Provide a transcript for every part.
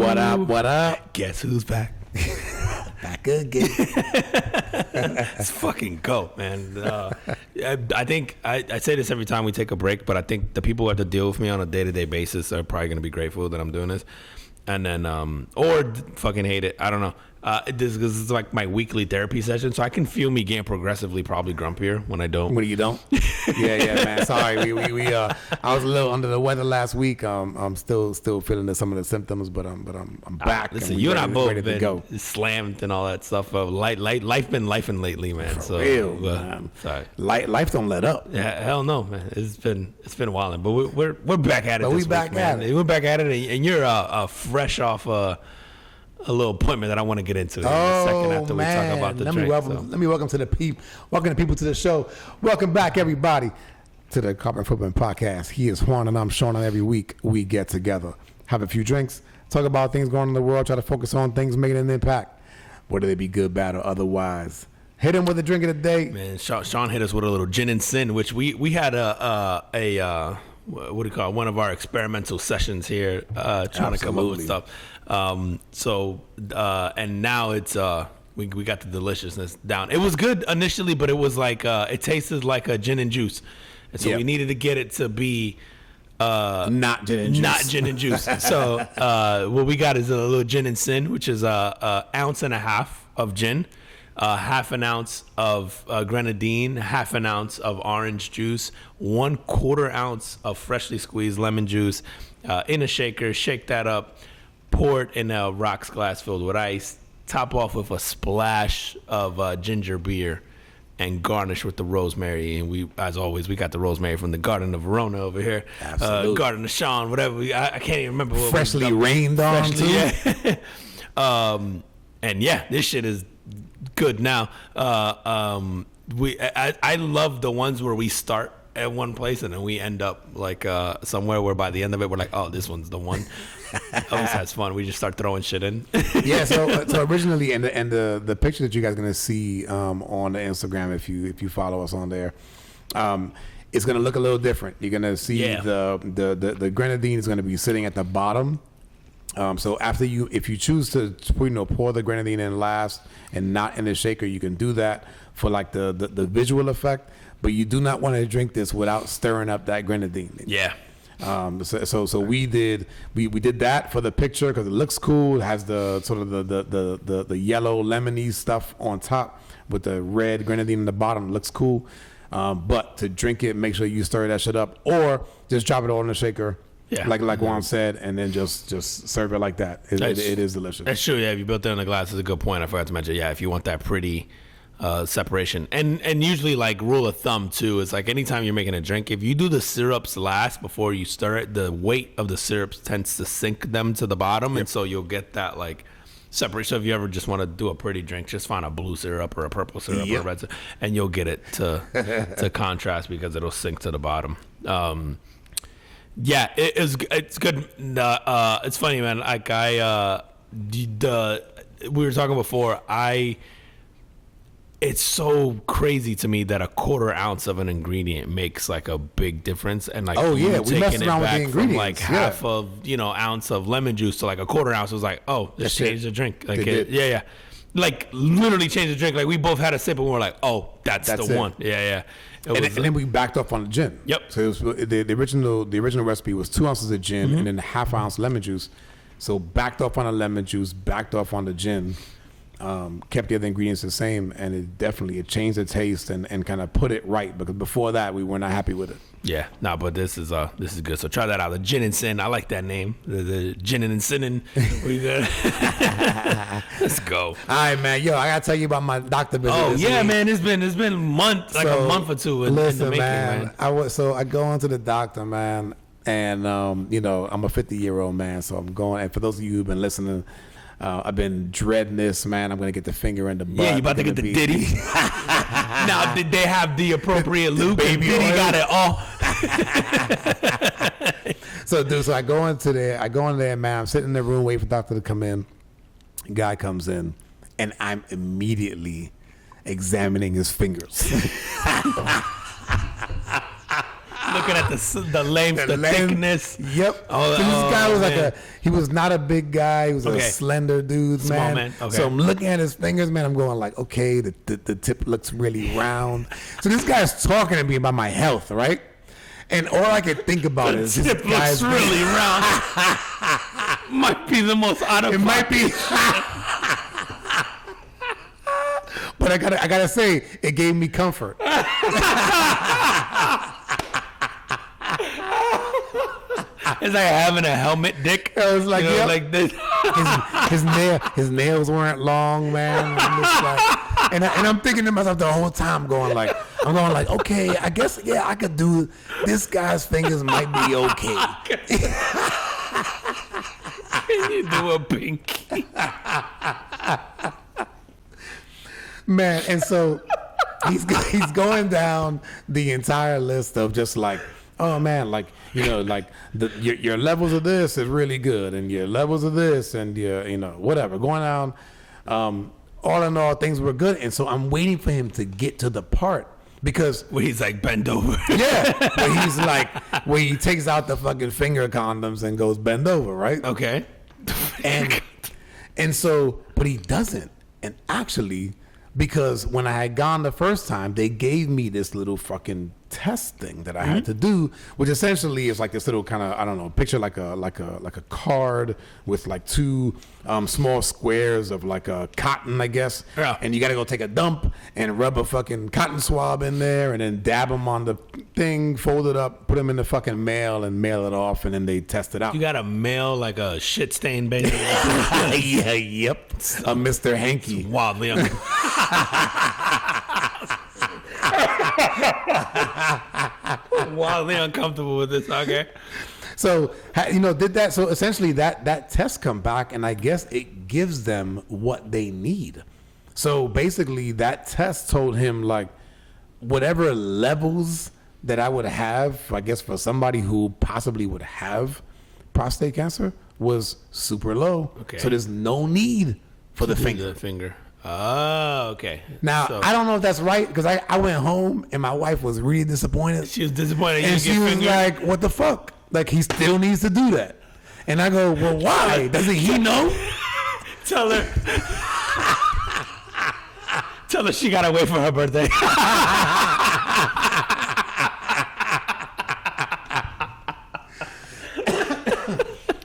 What up? What up? Guess who's back? Back again. It's fucking GOAT, man. I think I say this every time we take a break, but I think the people who have to deal with me on a day-to-day basis are probably going to be grateful that I'm doing this. And then, or fucking hate it. I don't know. This is like my weekly therapy session, so I can feel me getting progressively probably grumpier when I don't. When you don't? yeah, man. Sorry, we I was a little under the weather last week. I'm still feeling some of the symptoms, but I'm back. Listen, you and I both been slammed and all that stuff. Life been lifing lately, man. For real, man. Sorry, life don't let up. Yeah, hell no, man. It's been wilding, but we're back at it. But this we week, back man. at it. We're back at it, and you're fresh off a little appointment that I want to get into in a second after we talk about the drink. Let me welcome to the people to the show. Welcome back, everybody, to the Carpet Footprint Podcast. He is Juan and I'm Sean, and every week we get together, have a few drinks, talk about things going on in the world, try to focus on things making an impact, whether they be good, bad, or otherwise. Hit him with a drink of the day. Man, Sean hit us with a little gin and sin, which we had what do you call it? One of our experimental sessions here, trying to come up with stuff. And now it's we got the deliciousness down. It was good initially, but it was like it tasted like a gin and juice, and so we needed to get it to be not gin and juice. So what we got is a little gin and sin, which is a ounce and a half of gin, half an ounce of grenadine, half an ounce of orange juice, 1/4 ounce of freshly squeezed lemon juice in a shaker. Shake that up, pour it in a rocks glass filled with ice, top off with a splash of ginger beer, and garnish with the rosemary. And we, as always, we got the rosemary from the Garden of Verona over here. Absolutely. Garden of Sean, whatever. I can't even remember. What freshly rained on, too. Yeah. And yeah, this shit is good now. I love the ones where we start at one place and then we end up like somewhere where by the end of it we're like, oh, this one's the one. Always has fun. We just start throwing shit in. Yeah. So originally, and the picture that you guys are gonna see on the Instagram, if you follow us on there, it's gonna look a little different. You're gonna see the grenadine is gonna be sitting at the bottom. So if you choose to pour the grenadine in last and not in the shaker, you can do that for like the visual effect. But you do not want to drink this without stirring up that grenadine. Yeah. So we did that for the picture because it looks cool. It has the sort of the yellow lemony stuff on top with the red grenadine in the bottom. It looks cool. But to drink it, make sure you stir that shit up, or just drop it all in the shaker. Yeah. Like Juan said, and then just serve it like that. It is delicious. That's true. Yeah, if you built it in a glass, is a good point. I forgot to mention. Yeah, if you want that pretty separation, and usually like rule of thumb too is like anytime you're making a drink, if you do the syrups last before you stir it, the weight of the syrups tends to sink them to the bottom, and so you'll get that like separation. So if you ever just want to do a pretty drink, just find a blue syrup or a purple syrup or a red syrup, and you'll get it to contrast because it'll sink to the bottom. Yeah, it's good. It's funny, man. Like we were talking before. It's so crazy to me that 1/4 ounce of an ingredient makes like a big difference. And like, we messed around with the ingredients. From like half of ounce of lemon juice to like 1/4 ounce was like, oh, this changed the drink. Like yeah. Like literally changed the drink. Like we both had a sip and we were like, oh, that's the one. Yeah. And then we backed off on the gin. Yep. So it was, the original recipe was 2 ounces of gin and then a half ounce lemon juice. So backed off on the lemon juice, backed off on the gin, kept the other ingredients the same, and it changed the taste and kind of put it right, because before that we were not happy with it. Yeah, but this is good. So try that out. The gin and sin. I like that name. The gin and sinning. We good. Let's go. All right, man. Yo, I gotta tell you about my doctor visit. Oh yeah, man. It's been months, like a month or two. In the making, man. I go into the doctor, man, and I'm a 50-year-old man, so I'm going. And for those of you who've been listening, I've been dreading this, man. I'm gonna get the finger in the butt. Yeah, you about to get the Diddy. Now, did they have the appropriate lube? Baby Diddy got it all. So I go in there, man. I'm sitting in the room waiting for the doctor to come in. Guy comes in, and I'm immediately examining his fingers. Looking at the length, the thickness. Yep. So this guy was he was not a big guy. He was a slender dude, Small man. Okay. So I'm looking at his fingers, man. I'm going like, okay, the tip looks really round. So this guy's talking to me about my health, right? And all I could think about is this tip guy's looks really round. Might be the most out of. It might be. But I gotta say, it gave me comfort. It's like having a helmet dick. I was like, yep. like this. his nails weren't long, man. I'm just like, and I'm thinking to myself the whole time, I'm going like, okay, I guess I could do. This guy's fingers might be okay. Can you do a pinky? Man, and so he's going down the entire list of just like, oh man, like, like your levels of this is really good, and your levels of this, and your whatever going down. All in all, things were good, and so I'm waiting for him to get to the part because where he's like bend over. Yeah, where he takes out the fucking finger condoms and goes bend over, right? Okay. And so, but he doesn't, and actually. Because when I had gone the first time, they gave me this little fucking test thing that I had to do, which essentially is like this little kind of, I don't know, picture like a card with like two small squares of like a cotton, I guess. Yeah. And you got to go take a dump and rub a fucking cotton swab in there and then dab them on the thing, fold it up, put them in the fucking mail and mail it off, and then they test it out. You got to mail like a shit stain baby. Yeah, yep. A Mr. Hanky. Wildly wildly uncomfortable with this. Okay. So, did that. So essentially that test come back, and I guess it gives them what they need. So basically that test told him like whatever levels that I would have, I guess for somebody who possibly would have prostate cancer was super low. Okay. So there's no need for the finger. The finger. Oh, okay. Now, I don't know if that's right, because I went home and my wife was really disappointed. She was disappointed. And she was like, what the fuck? Like, he still needs to do that. And I go, well, why? Doesn't he know? Tell her she got to wait for her birthday.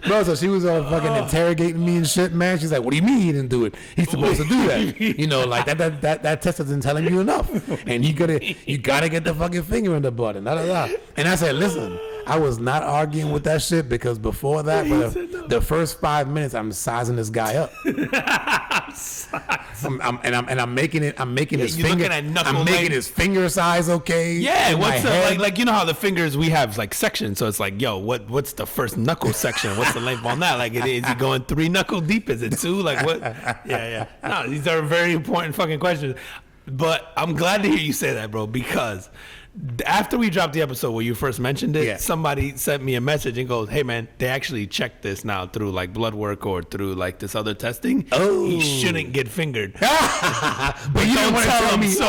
Bro, so she was all fucking interrogating me and shit, man. She's like, what do you mean he didn't do it? He's supposed to do that. Like that test isn't telling you enough. And you gotta get the fucking finger in the butt and da da da. And I said, listen, I was not arguing with that shit, because before that, for the first 5 minutes, I'm sizing this guy up. I'm making his finger. I'm making his finger size okay. Yeah, what's like you know how the fingers we have like sections, so it's like, yo, what's the first knuckle section? What's the length on that? Like, is he going 3 knuckle deep? Is it 2? Like what? Yeah. No, these are very important fucking questions. But I'm glad to hear you say that, bro, because after we dropped the episode where you first mentioned it, somebody sent me a message and goes, hey man, they actually checked this now through like blood work or through like this other testing. Oh, he shouldn't get fingered. But you don't tell him. So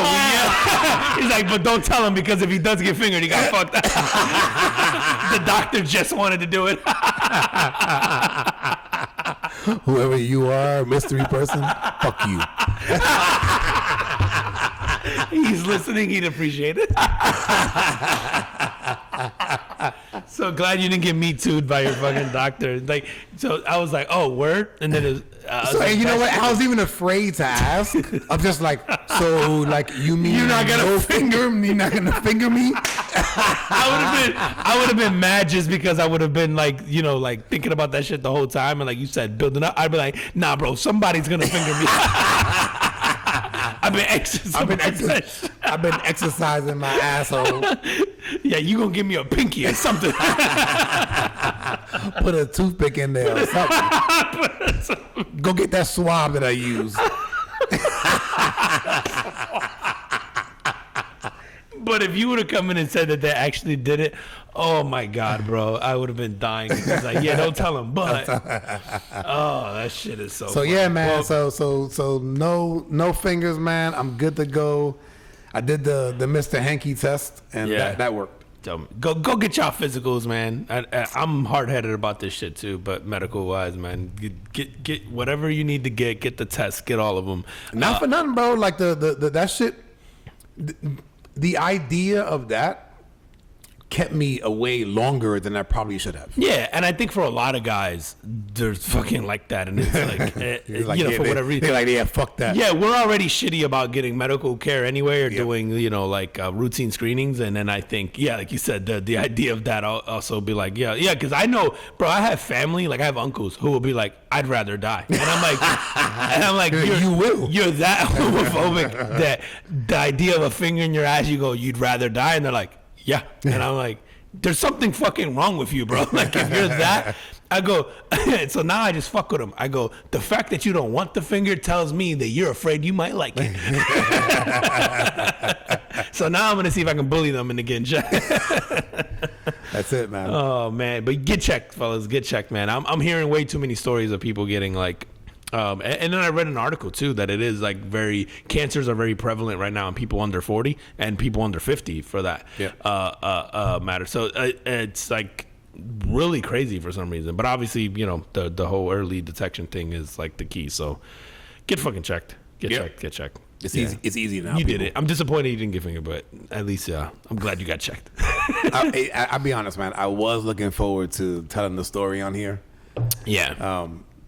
he's like, but don't tell him, because if he does get fingered, he got fucked up. The doctor just wanted to do it. Whoever you are, mystery person, fuck you. He's listening. He'd appreciate it. So glad you didn't get me too'd by your fucking doctor. Like, so I was like, oh, word? And then it was, and you know what? I was even afraid to ask. I'm just like, so like, you mean you're not gonna finger me? You're not gonna finger me? I would have been mad, just because I would have been like, like thinking about that shit the whole time, and like you said, building up. I'd be like, nah, bro, somebody's gonna finger me. I've been exercising my asshole. Yeah, you gonna give me a pinky or something? Put a toothpick in there or something. Go get that swab that I use. But if you would have come in and said that they actually did it, oh my God, bro, I would have been dying. It's like, yeah, don't tell him. But that shit is so. So funny. Yeah, man. Well, so no fingers, man. I'm good to go. I did the Mr. Hanky test, and that worked. Go get y'all physicals, man. I'm hard headed about this shit too, but medical wise, man, get whatever you need to get the tests, get all of them. Not for nothing, bro. Like the that shit. The idea of that kept me away longer than I probably should have. Yeah, and I think for a lot of guys, they're fucking like that, and it's like, for whatever reason, they're like, yeah, fuck that. Yeah, we're already shitty about getting medical care anyway, or doing routine screenings, and then I think, like you said, the idea of that also be like, because I know, bro, I have family, like I have uncles who will be like, I'd rather die, and I'm like, you're that homophobic that the idea of a finger in your ass, you go, you'd rather die, and they're like, yeah. And I'm like, there's something fucking wrong with you, bro. Like, if you're that, I go, so now I just fuck with him. I go, the fact that you don't want the finger tells me that you're afraid you might like it. So now I'm going to see if I can bully them into getting checked. That's it, man. Oh, man. But get checked, fellas. Get checked, man. I'm hearing way too many stories of people getting like, and then I read an article too that it is like cancers are very prevalent right now in people under 40 and people under 50 for that matter. So it's like really crazy for some reason. But obviously, the whole early detection thing is like the key. So get fucking checked. Get checked. It's easy. It's easy now. You did it. I'm disappointed you didn't get finger, but at least I'm glad you got checked. I'll be honest, man. I was looking forward to telling the story on here. Yeah.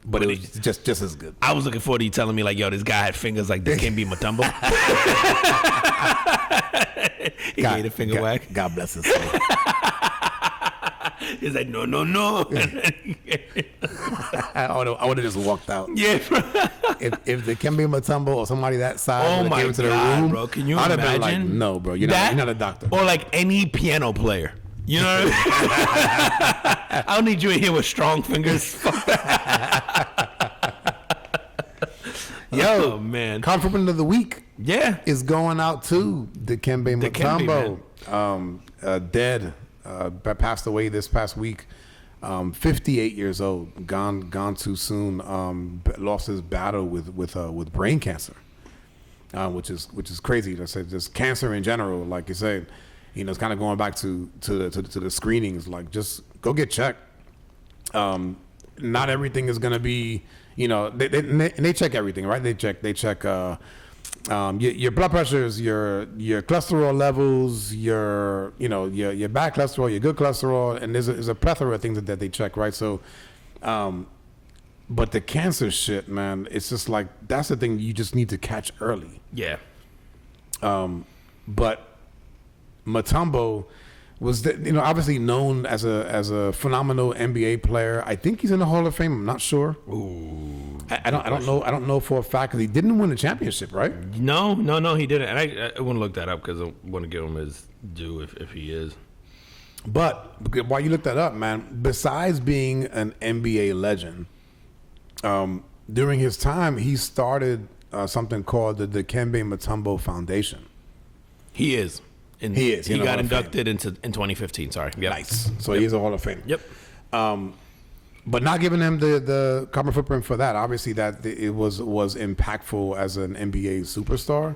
But it was just as good. I was looking forward to you telling me, like, yo, this guy had fingers like Dikembe Mutombo. He gave a finger whack. God bless his soul. He's like, no. I would have just walked out. Yeah. if Dikembe Mutombo or somebody that size came into God, the room, bro. Can you I'd imagine? have been like, no, bro, you're not a doctor. Or like any piano player. You know what I mean? I don't need you in here with strong fingers. Yo, man. Compliment of the week. Yeah. Is going out to Dikembe Mutombo. Dead. Passed away this past week. 58 years old. Gone too soon. Lost his battle with brain cancer. Which is crazy. I said just cancer in general, like you said. It's kind of going back to the screenings. Like, just go get checked. Not everything is going to be, they check everything, right? They check your blood pressures, your cholesterol levels, your bad cholesterol, your good cholesterol, and there's a plethora of things that they check, right? So, but the cancer shit, man, it's just like that's the thing you just need to catch early. Yeah. But Mutombo was obviously known as a phenomenal NBA player. I think he's in the Hall of Fame. I'm not sure. Ooh, I don't know for a fact because he didn't win the championship, right? No, he didn't. And I want to look that up because I want to give him his due if he is. But while you look that up, man, besides being an NBA legend, during his time he started something called the Dikembe Mutombo Foundation. He is. He got inducted in 2015. Sorry. Yep. Nice. So he's a Hall of Fame. Yep. But not giving him the carbon footprint for that. Obviously, that it was impactful as an NBA superstar.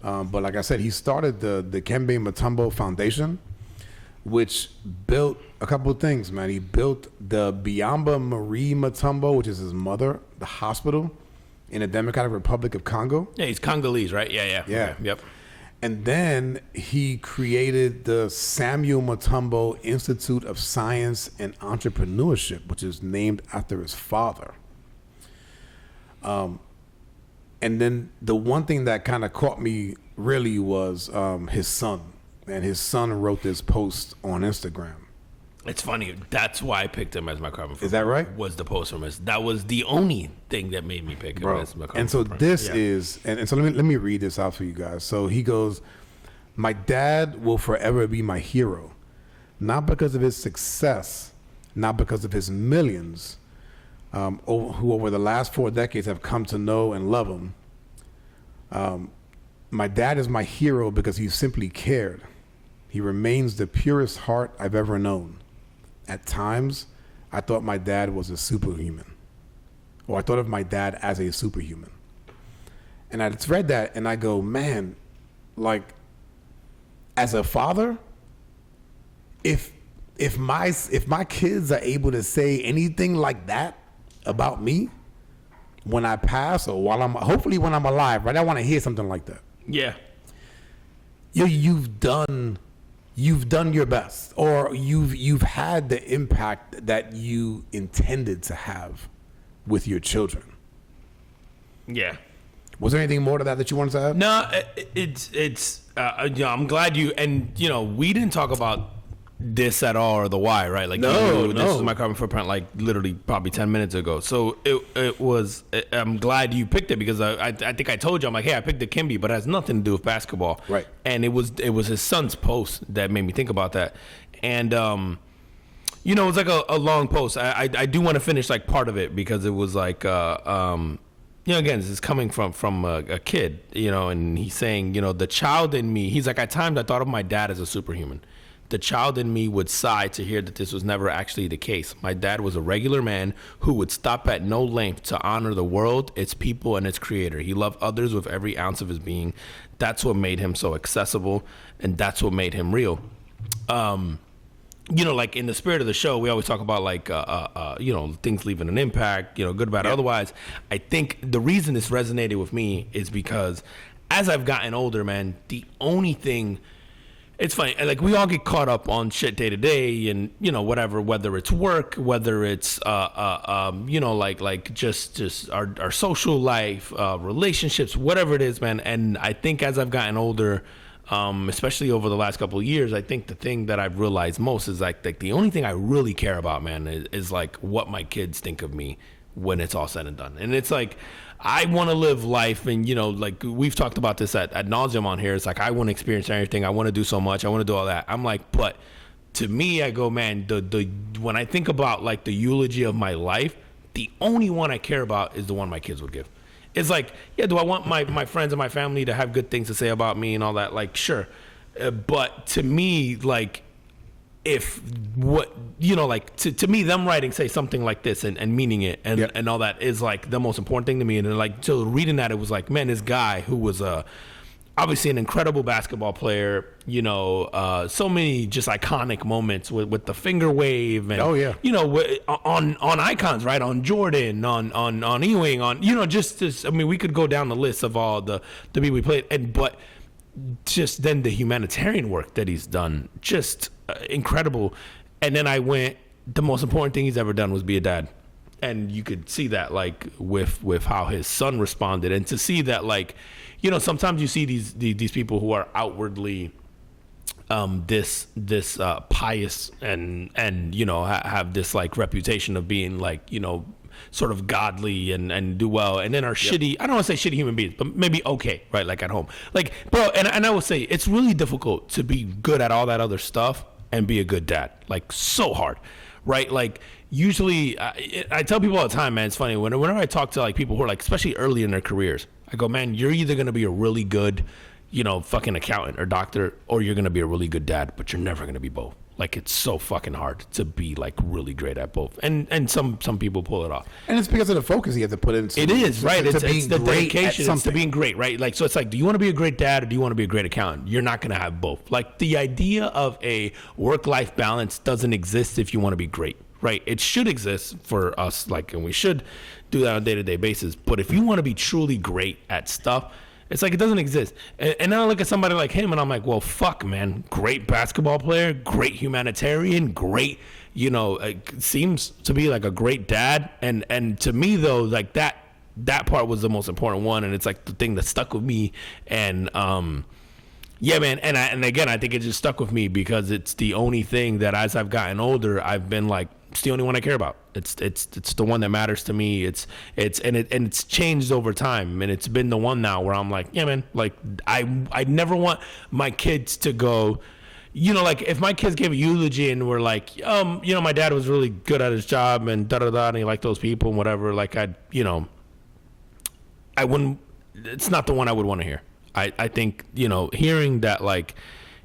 But like I said, he started the Dikembe Mutombo Foundation, which built a couple of things, man. He built the Biamba Marie Mutombo, which is his mother, the hospital in the Democratic Republic of Congo. Yeah, he's Congolese, right? Yeah. Yeah. Okay. Yep. And then he created the Samuel Mutombo Institute of Science and Entrepreneurship, which is named after his father. And then the one thing that kind of caught me really was his son. And his son wrote this post on Instagram. It's funny. That's why I picked him as my carbon footprint. Is that right? Was the post from his. That was the only thing that made me pick him as my carbon and so footprint. this is, and so let me read this out for you guys. So he goes, "My dad will forever be my hero, not because of his success, not because of his millions, who over the last 4 decades have come to know and love him. My dad is my hero because he simply cared. He remains the purest heart I've ever known. At times, I thought my dad was a superhuman, or I thought of my dad as a superhuman." And I just read that and I go, man, like, as a father, if my kids are able to say anything like that about me when I pass, or hopefully when I'm alive, right? I want to hear something like that. Yeah. You've done your best, or you've had the impact that you intended to have with your children. Yeah. Was there anything more to that you wanted to add? No, it's I'm glad you, and we didn't talk about this at all, or the why, right? Like, no. This is my carbon footprint, like literally probably 10 minutes ago. So it was. I'm glad you picked it, because I think I told you, I'm like, hey, I picked the Kimby, but it has nothing to do with basketball, right? And it was his son's post that made me think about that, and it was like a long post. I do want to finish like part of it, because it was like again, this is coming from a kid, and he's saying, the child in me. He's like, at times I thought of my dad as a superhuman. The child in me would sigh to hear that this was never actually the case. My dad was a regular man who would stop at no length to honor the world, its people, and its creator. He loved others with every ounce of his being. That's what made him so accessible, and that's what made him real. Like in the spirit of the show, we always talk about like, things leaving an impact, good, bad, otherwise. I think the reason this resonated with me is because as I've gotten older, man, the only thing, it's funny, like we all get caught up on shit day to day, and whatever, whether it's work, whether it's like just our social life, relationships, whatever it is, man. And I think as I've gotten older, especially over the last couple of years, I think the thing that I've realized most is like the only thing I really care about, man, is like what my kids think of me when it's all said and done. And it's like, I want to live life, and like we've talked about this at nauseum on here. It's like, I want to experience everything. I want to do so much. I want to do all that. I'm like, but to me, I go, man, the when I think about like the eulogy of my life, the only one I care about is the one my kids would give. It's like, yeah, do I want my friends and my family to have good things to say about me and all that? Like, sure. But to me, like, if what like to me, them writing say something like this and meaning it and all that is like the most important thing to me. And then, like, so reading that, it was like, man, this guy who was obviously an incredible basketball player, so many just iconic moments with the finger wave and on icons, right, on Jordan, on Ewing, on just I mean, we could go down the list of all the people we played, but just then the humanitarian work that he's done, just incredible. And then I went, the most important thing he's ever done was be a dad. And you could see that, like, with how his son responded, and to see that, like, sometimes you see these people who are outwardly this pious and have this like reputation of being like, sort of godly and do well, and then are shitty. I don't want to say shitty human beings, but maybe okay, right? Like at home, like, bro. And I will say it's really difficult to be good at all that other stuff and be a good dad. Like, so hard, right? Like, usually I tell people all the time, man, it's funny whenever I talk to like people who are like, especially early in their careers, I go, man, you're either going to be a really good, fucking accountant or doctor, or you're going to be a really good dad, but you're never going to be both. Like, it's so fucking hard to be like really great at both, and some people pull it off. And it's because of the focus you have to put into it. Is right. It's the dedication. It's to being great, right? Like, so it's like, do you want to be a great dad or do you want to be a great accountant? You're not going to have both. Like, the idea of a work-life balance doesn't exist if you want to be great, right? It should exist for us, like, and we should do that on a day-to-day basis. But if you want to be truly great at stuff, it's like, it doesn't exist. And then I look at somebody like him and I'm like, well, fuck, man. Great basketball player, great humanitarian, great, seems to be like a great dad. And to me, though, like that part was the most important one. And it's like the thing that stuck with me. And, yeah, man. And again, I think it just stuck with me because it's the only thing that as I've gotten older, I've been like, it's the only one I care about. It's the one that matters to me. It's changed over time, and it's been the one now where I'm like, yeah, man. Like, I never want my kids to go, like, if my kids gave a eulogy and were like, my dad was really good at his job and and he liked those people and whatever. Like, I wouldn't. It's not the one I would want to hear. I think hearing that, like,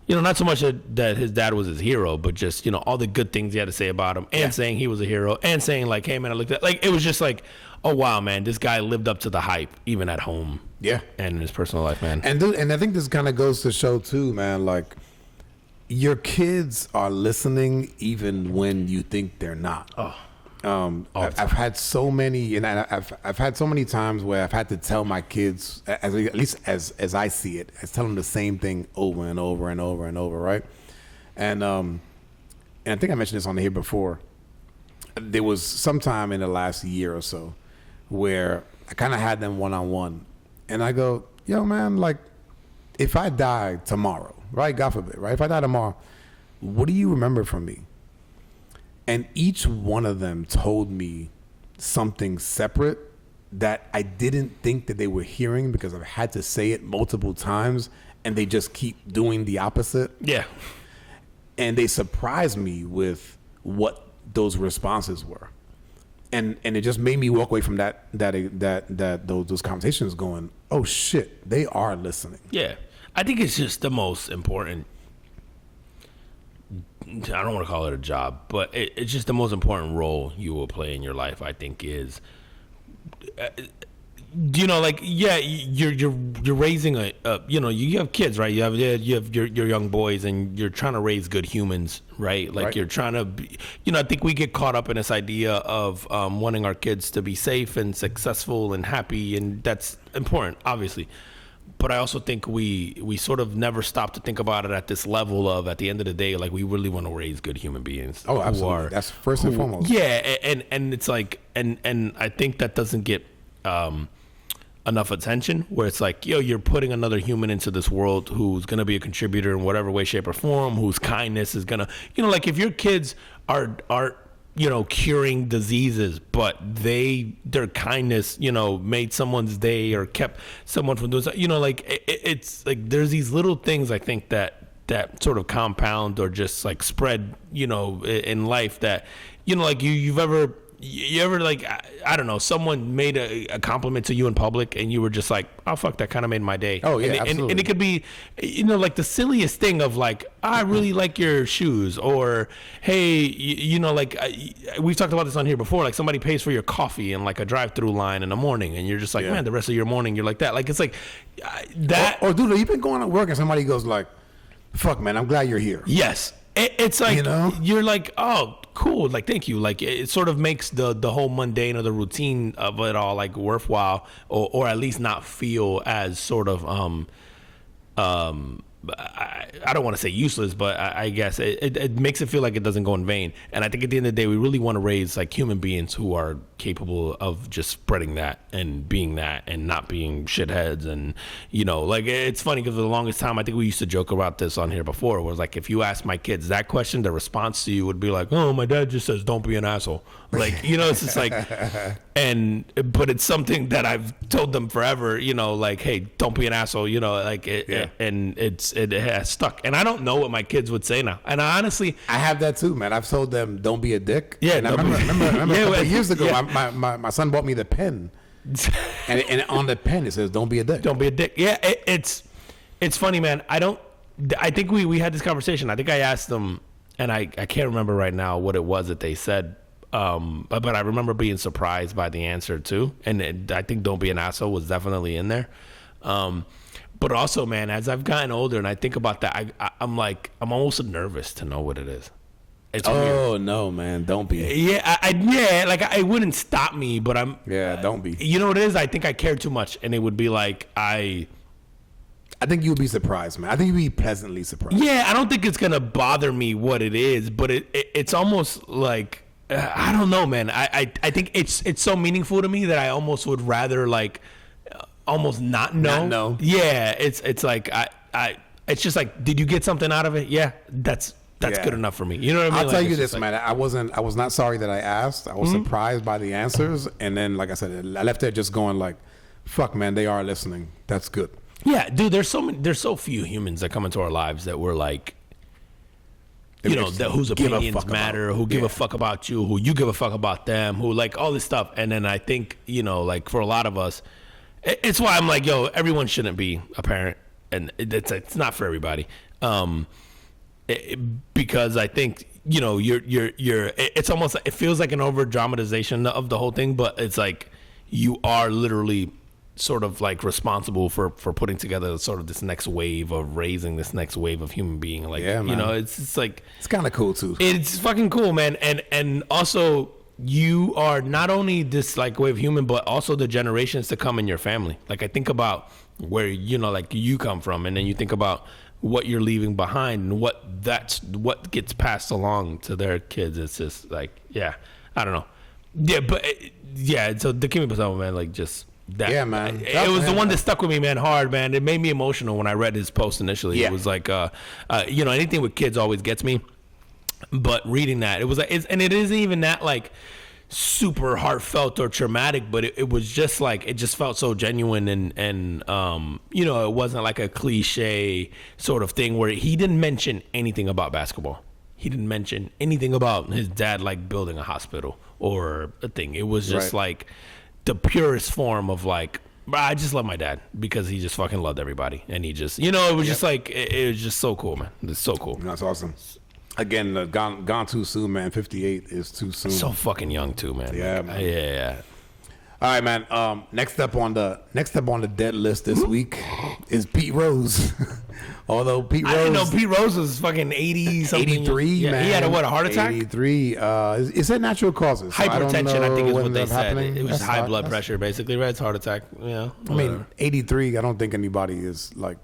not so much that his dad was his hero, but just, all the good things he had to say about him, and saying he was a hero, and saying like, hey, man, I looked at, like, it was just like, oh, wow, man, this guy lived up to the hype, even at home. Yeah. And in his personal life, man. And I think this kind of goes to show too, man, like, your kids are listening even when you think they're not. I've had so many, and I've had so many times where I've had to tell my kids, at least as I see it, I tell them the same thing over and over and over and over, right? And I think I mentioned this on here before. There was some time in the last year or so where I kind of had them one-on-one, and I go, yo, man, like, if I die tomorrow, right, God forbid, right, if I die tomorrow, what do you remember from me? And each one of them told me something separate that I didn't think that they were hearing because I've had to say it multiple times, and they just keep doing the opposite. Yeah. And they surprised me with what those responses were. And it just made me walk away from those conversations going, oh shit, they are listening. Yeah. I think it's just the most important. I don't want to call it a job, but it's just the most important role you will play in your life. I think is, like, yeah, you're raising you have kids, right? You have your young boys, and you're trying to raise good humans, right? Like, right. You're trying to be, I think we get caught up in this idea of wanting our kids to be safe and successful and happy, and that's important, obviously. But I also think we sort of never stop to think about it at this level of, at the end of the day, like, we really want to raise good human beings. Oh, absolutely. That's first and foremost. Yeah, and it's like, and I think that doesn't get enough attention, where it's like, you're putting another human into this world who's going to be a contributor in whatever way, shape, or form, whose kindness is going to, like, if your kids are curing diseases, but their kindness, made someone's day or kept someone from doing something, like, it's like, there's these little things, I think, that sort of compound or just, like, spread, in life that, like, you've ever, like, I don't know, someone made a compliment to you in public, and you were just like, oh fuck, that kind of made my day. Oh yeah, absolutely. And it could be, like, the silliest thing of, like, I really like your shoes, or hey, like, we've talked about this on here before, like, somebody pays for your coffee in, like, a drive-through line in the morning, and you're just like, man, the rest of your morning you're like that. Like, it's like that. Or dude, you've been going to work and somebody goes like, fuck man, I'm glad you're here. Yes. It's like, you're like, oh, cool, like, thank you. Like, it sort of makes the whole mundane or the routine of it all, like, worthwhile, or at least not feel as sort of I don't want to say useless, but I guess it makes it feel like it doesn't go in vain. And I think at the end of the day, we really want to raise, like, human beings who are capable of just spreading that and being that and not being shitheads. And, like, it's funny because for the longest time, I think we used to joke about this on here before, was like, if you ask my kids that question, the response to you would be like, oh, my dad just says, don't be an asshole. Like, it's just like, but it's something that I've told them forever, like, hey, don't be an asshole, like, and it has stuck. And I don't know what my kids would say now. And I have that too, man. I've told them, don't be a dick. Yeah. And I remember a couple of years ago, my son bought me the pen. and on the pen, it says, don't be a dick. Don't be a dick. Yeah. It's funny, man. I think we had this conversation. I think I asked them, and I can't remember right now what it was that they said. But I remember being surprised by the answer too. And I think don't be an asshole was definitely in there. But also, man, as I've gotten older and I think about that, I'm almost nervous to know what it is. It's weird. No, man, don't be. Yeah, like, it wouldn't stop me, but I'm. Yeah, don't be. You know what it is? I think I care too much, and it would be like I think you'll be surprised, man. I think you'll be pleasantly surprised. Yeah, I don't think it's gonna bother me what it is, but it's almost like. I don't know, man. I think it's so meaningful to me that I almost would rather, like, almost not know. Not know. Yeah, it's like it's just like, did you get something out of it? Yeah, that's good enough for me. You know what I mean? I'll tell you this, man. I was not sorry that I asked. I was surprised by the answers, and then, like I said, I left there just going like, fuck, man, they are listening. That's good. Yeah, dude. There's so few humans that come into our lives that we're like. Whose opinions matter, who give a fuck about you, who you give a fuck about them, who, like, all this stuff. And then I think, like, for a lot of us, it's why I'm like, everyone shouldn't be a parent. And it's not for everybody. Because I think, it's almost, it feels like an over dramatization of the whole thing, but it's like, you are literally sort of like responsible for putting together sort of this next wave of raising this next wave of human being. Like, you know, it's like, it's kind of cool too. It's fucking cool, man. And also you are not only this like wave of human, but also the generations to come in your family. Like I think about where, you know, like you come from, and then you think about what you're leaving behind and what gets passed along to their kids. It's just like, yeah, I don't know. Yeah, but so the Kimi Pasamo, man, like just that. Yeah, man. It was the one that stuck with me, man, hard, man. It made me emotional when I read his post initially. Yeah. It was like, you know, anything with kids always gets me. But reading that, it was like, and it isn't even that like super heartfelt or traumatic, but it was just like, it just felt so genuine, and you know, it wasn't like a cliche sort of thing where he didn't mention anything about basketball. He didn't mention anything about his dad like building a hospital or a thing. It was just like the purest form of like, I just love my dad because he just fucking loved everybody, and he just, you know, it was just like, it was just so cool, man. It's so cool. That's awesome. Again, gone too soon, man. 58 is too soon. So fucking young too, man. Yeah, man. Yeah. All right, man. Next up on the dead list this week is Pete Rose. Although Pete Rose, I didn't know Pete Rose was fucking 80 something. 83, yeah, man. He had a heart attack? 83. Is that natural causes? So hypertension, I think is what they said. Happening. It was high blood pressure, basically. Right? It's heart attack. You know, I mean, 83. I don't think anybody is like.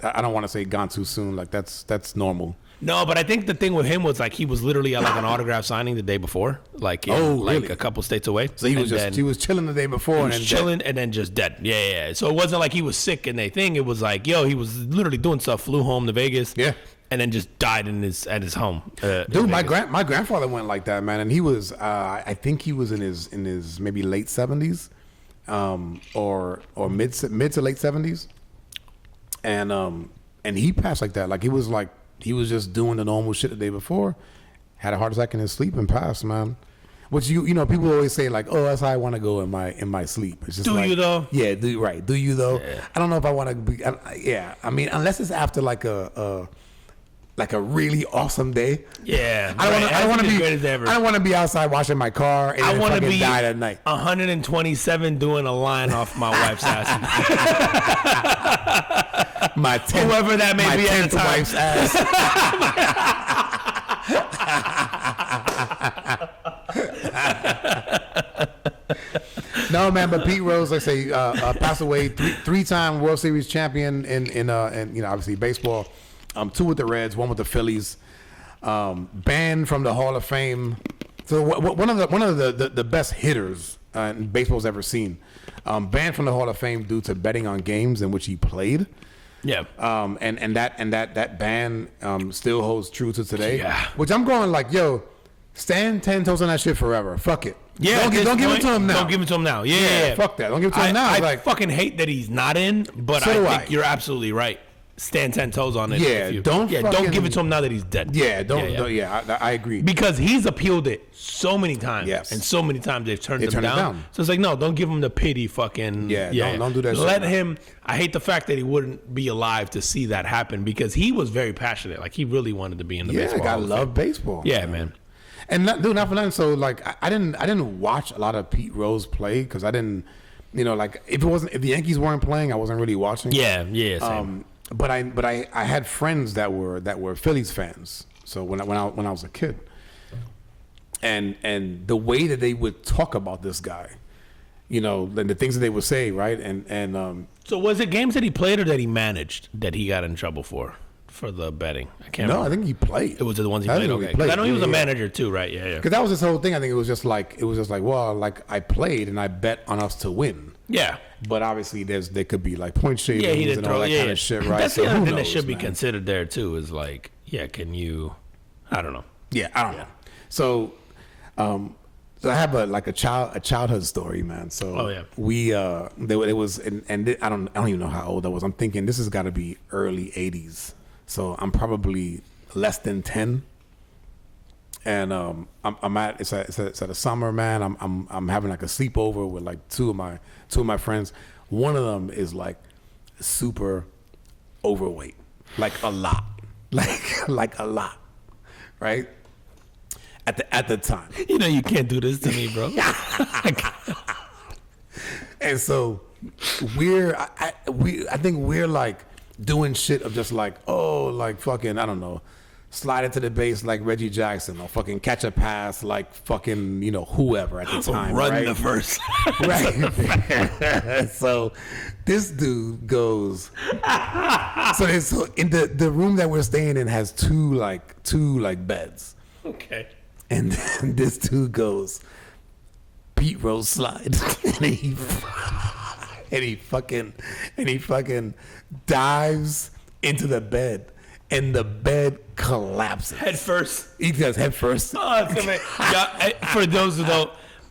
I don't want to say gone too soon. Like that's normal. No, but I think the thing with him was like he was literally at like an autograph signing the day before, like like a couple states away. So he was chilling the day before, and then chilling and then just dead. Yeah. So it wasn't like he was sick and they thing. It was like, yo, he was literally doing stuff, flew home to Vegas, and then just died at his home. Dude, my grandfather went like that, man, and he was I think he was in his maybe late 70s, or mid to late 70s, and he passed like that. Like he was just doing the normal shit the day before, had a heart attack in his sleep and passed, man. Which you know, people always say like, oh, that's how I want to go in my sleep. It's just you though? Yeah, do you though? Yeah. I don't know if I want to be. Yeah, I mean, unless it's after like a really awesome day. Yeah, I don't want to be. Great as ever. I don't want to be outside washing my car and I want to be died at night. 127 doing a line off my wife's ass. My 10th, whoever that may be at the time. Wife's ass. No, man, but Pete Rose, like I say, passed away. Three-time World Series champion in you know, obviously baseball. 2 with the Reds, 1 with the Phillies. Banned from the Hall of Fame. So one of the best hitters baseball's ever seen. Banned from the Hall of Fame due to betting on games in which he played. Yeah. And that ban still holds true to today. Yeah. Which I'm going like, yo, stand 10 toes on that shit forever. Fuck it. Yeah. Don't give it to him now. Don't give it to him now. Yeah. Fuck that. Don't give it to him now. I fucking hate that he's not in, but I think you're absolutely right. Stand 10 toes on it. Yeah. Don't give it to him now that he's dead. Yeah. I agree. Because he's appealed it so many times. Yes. And so many times they've turned him down. So it's like, no, don't give him the pity fucking. Yeah. Don't do that shit. Let him. I hate the fact that he wouldn't be alive to see that happen because he was very passionate. Like he really wanted to be in the baseball. Yeah, I love baseball. Yeah, man. And not for nothing. So like, I didn't watch a lot of Pete Rose play because I didn't, you know, like if the Yankees weren't playing, I wasn't really watching. Yeah. Same. But I had friends that were Phillies fans. So when I was a kid, and the way that they would talk about this guy, you know, and the things that they would say, right? And so was it games that he played or that he managed that he got in trouble for the betting? I can't remember. I think he played. It was the ones he played. Okay. I know he was a manager too, right? Yeah. Because that was his whole thing. I think it was just like, well, like I played and I bet on us to win. Yeah. But obviously there could be like point shavings and all that kind of shit, right? That's the other thing that should be considered there too is like, can you, I don't know. Yeah, I don't know. So so I have a childhood story, man. So we it was and I don't even know how old I was. I'm thinking this has got to be early 80s. So I'm probably less than 10. And I'm at it's at a summer, man. I'm having like a sleepover with like two of my friends. One of them is like super overweight, like a lot, like a lot, right? At the time, you know you can't do this to me, bro. And so I think we're like doing shit of just like, oh, like fucking, I don't know, slide into the base like Reggie Jackson, or fucking catch a pass like fucking, you know, whoever at the time. Run right? the first. Right. So this dude goes. So in the room that we're staying in has two beds. Okay. And then this dude goes, Pete Rose slide, and he fucking dives into the bed. And the bed collapses. Head first. He does head first. Oh, it's amazing. Yeah, for those who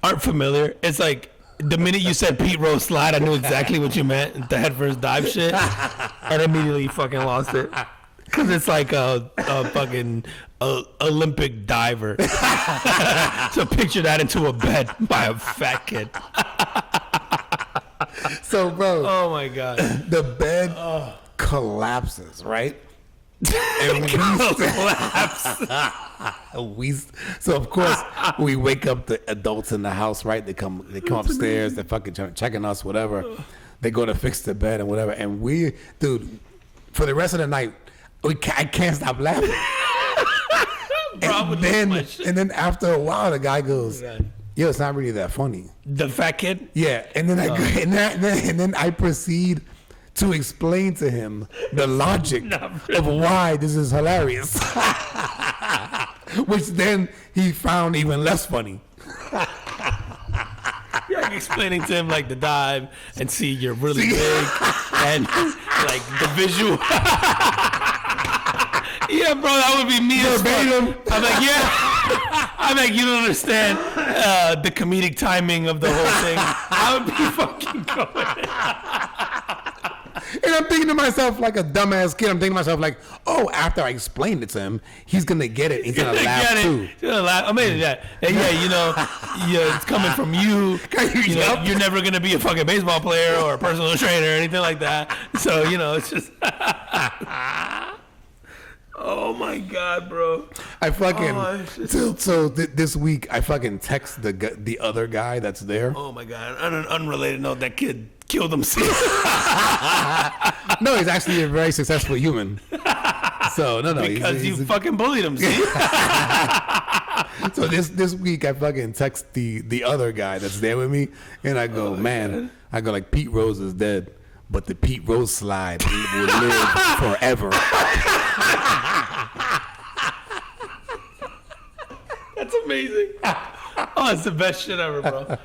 aren't familiar, it's like the minute you said Pete Rose slide, I knew exactly what you meant. The head first dive shit. And immediately fucking lost it. Because it's like a fucking Olympic diver. So picture that into a bed by a fat kid. So, bro. Oh, my God. The bed collapses, right? And so of course we wake up the adults in the house, right? They come upstairs, they're fucking checking us, whatever. They go to fix the bed and whatever, and dude, for the rest of the night, I can't stop laughing. and then after a while, the guy goes, "Yo, it's not really that funny." The fat kid? Yeah, and then and then I proceed to explain to him the logic of why this is hilarious. Which then he found even less funny. You're like explaining to him like the dive and see you're really big and like the visual. Yeah, bro, that would be me as fuck. I'm like, yeah. I'm like, you don't understand the comedic timing of the whole thing. I would be fucking going. And I'm thinking to myself like a dumbass kid. I'm thinking to myself like, oh, after I explained it to him, he's gonna get it. He's gonna laugh too. He's gonna laugh. I mean, yeah, you know, it's coming from you. You know, you're never gonna be a fucking baseball player or a personal trainer or anything like that. So you know, it's just. Oh my God, bro! I fucking this week I fucking text the other guy that's there. Oh my God! On an unrelated note, that kid killed himself. No, he's actually a very successful human. So no, because he's fucking bullied him. See? So this week I fucking text the other guy that's there with me, and I go, man, I go like, Pete Rose is dead, but the Pete Rose slide will live forever. That's amazing. Oh, it's the best shit ever, bro.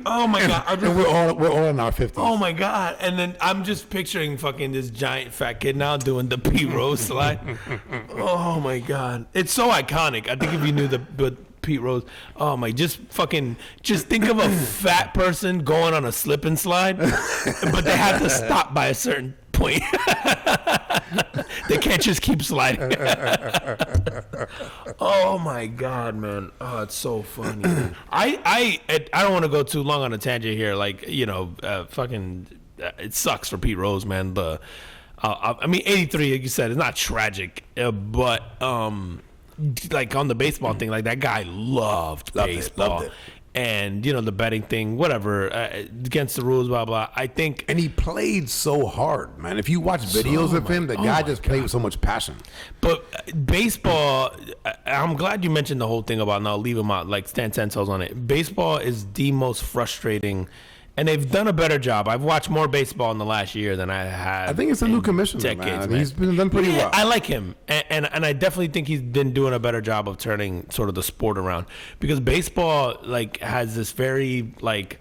Oh my God. And we're all in our 50s. Oh my God. And then I'm just picturing fucking this giant fat kid now doing the Pete Rose slide. Oh my God. It's so iconic. I think if you knew the Pete Rose, oh my, just think of a fat person going on a slip and slide, but they have to stop by a certain point. They can't just keep sliding. Oh my God, man. Oh, it's so funny. I don't want to go too long on a tangent here. Like, you know, fucking, it sucks for Pete Rose, man. I mean, 83, like you said, it's not tragic, but like on the baseball thing, like that guy loved baseball. Loved it. And, you know, the betting thing, whatever, against the rules, blah, blah. I think... And he played so hard, man. If you watch videos of him, the guy just played with so much passion. But baseball, I'm glad you mentioned the whole thing about, and I'll leave him out, like stand 10 toes on it. Baseball is the most frustrating, and they've done a better job. I've watched more baseball in the last year than I have. I think it's a new commissioner, decades, man. He's been done pretty well. I like him, and I definitely think he's been doing a better job of turning sort of the sport around, because baseball like has this very like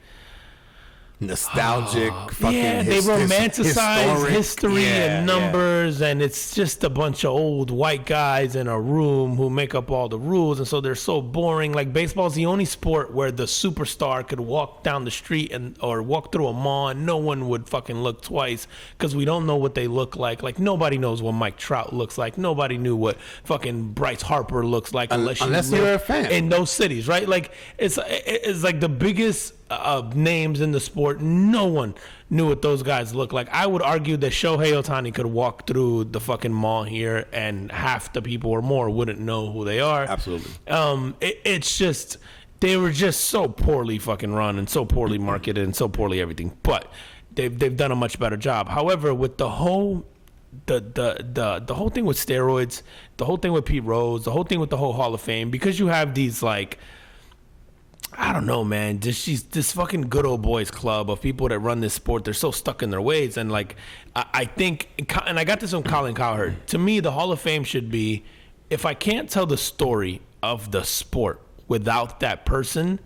nostalgic fucking they romanticize history and numbers, yeah. and it's just a bunch of old white guys in a room who make up all the rules, and so they're so boring. Like baseball's the only sport where the superstar could walk down the street or walk through a mall and no one would fucking look twice, because we don't know what they look like. Like nobody knows what Mike Trout looks like. Nobody knew what fucking Bryce Harper looks like unless you're a fan in those cities, right? Like it's like the biggest names in the sport. No one knew what those guys look like. I would argue that Shohei Ohtani could walk through the fucking mall here and half the people or more wouldn't know who they are. Absolutely. It's just, they were just so poorly fucking run and so poorly marketed and so poorly everything. But they've done a much better job. However, with the whole the whole thing with steroids, the whole thing with Pete Rose, the whole thing with the whole Hall of Fame, because you have these like, I don't know, man. This fucking good old boys club of people that run this sport. They're so stuck in their ways, and like I think, and I got this from Colin Cowherd. To me, the Hall of Fame should be, if I can't tell the story of the sport without that person,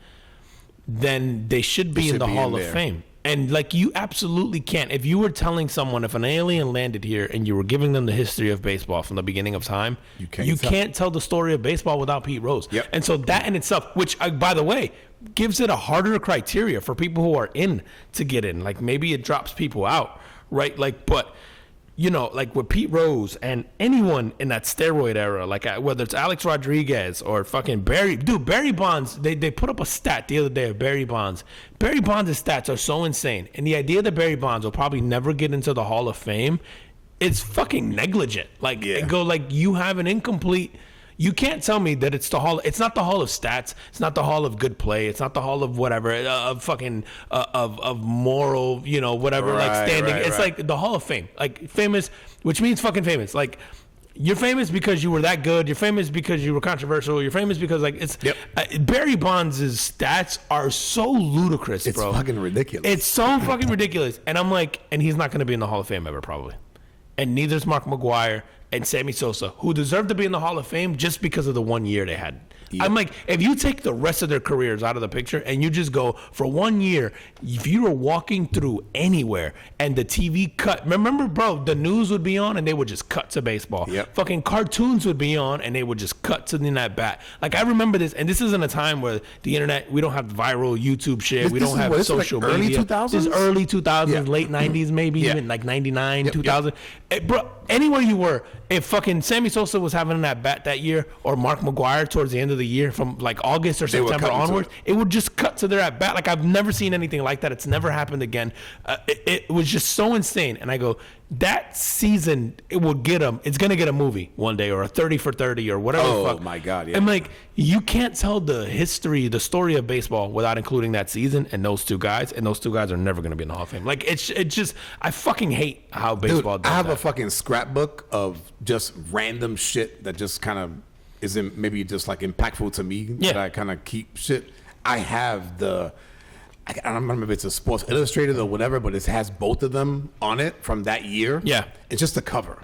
then they should be in the Hall of Fame. And like, you absolutely can't. If you were telling someone, if an alien landed here and you were giving them the history of baseball from the beginning of time, you can't tell the story of baseball without Pete Rose. Yep. And so that in itself, which by the way, gives it a harder criteria for people who are in to get in. Like, maybe it drops people out, right? Like, but you know, like with Pete Rose and anyone in that steroid era, like whether it's Alex Rodriguez or fucking Barry Bonds, they put up a stat the other day of Barry Bonds. Barry Bonds' stats are so insane. And the idea that Barry Bonds will probably never get into the Hall of Fame, it's fucking negligent. Like, you have an incomplete. You can't tell me that it's the hall. It's not the hall of stats. It's not the hall of good play. It's not the hall of whatever, of fucking, of moral, you know, whatever, like standing. It's like the Hall of Fame, like famous, which means fucking famous. Like, you're famous because you were that good. You're famous because you were controversial. You're famous because, like, it's Barry Bonds' stats are so ludicrous, bro. It's fucking ridiculous. It's so fucking ridiculous. And I'm like, and he's not going to be in the Hall of Fame ever, probably. And neither's Mark McGwire and Sammy Sosa, who deserve to be in the Hall of Fame just because of the 1 year they had. Yep. I'm like, if you take the rest of their careers out of the picture and you just go for 1 year, if you were walking through anywhere and the TV cut, remember, bro, the news would be on and they would just cut to baseball. Yep. Fucking cartoons would be on and they would just cut to the at bat. Like, I remember this, and this isn't a time where the internet, we don't have viral YouTube shit. We don't have social media. Early 2000s? This is early 2000s, late 90s, maybe even like 99, 2000. Bro, anywhere you were, if fucking Sammy Sosa was having an at bat that year, or Mark McGwire towards the end of the year from like August or September onwards, it would just cut to their at bat. Like, I've never seen anything like that. It's never happened again. It was just so insane. And I go, that season, it will get them. It's gonna get a movie one day, or a 30 for 30 or whatever. Oh my God! Yeah. I'm like, you can't tell the history, the story of baseball without including that season and those two guys. And those two guys are never gonna be in the Hall of Fame. Like, it's just, I fucking hate how baseball does I have that. a fucking scrapbook of just random shit that just kind of isn't maybe just like impactful to me. That I kind of keep shit. I have I don't remember if it's a Sports Illustrated or whatever, but it has both of them on it from that year. Yeah. It's just the cover.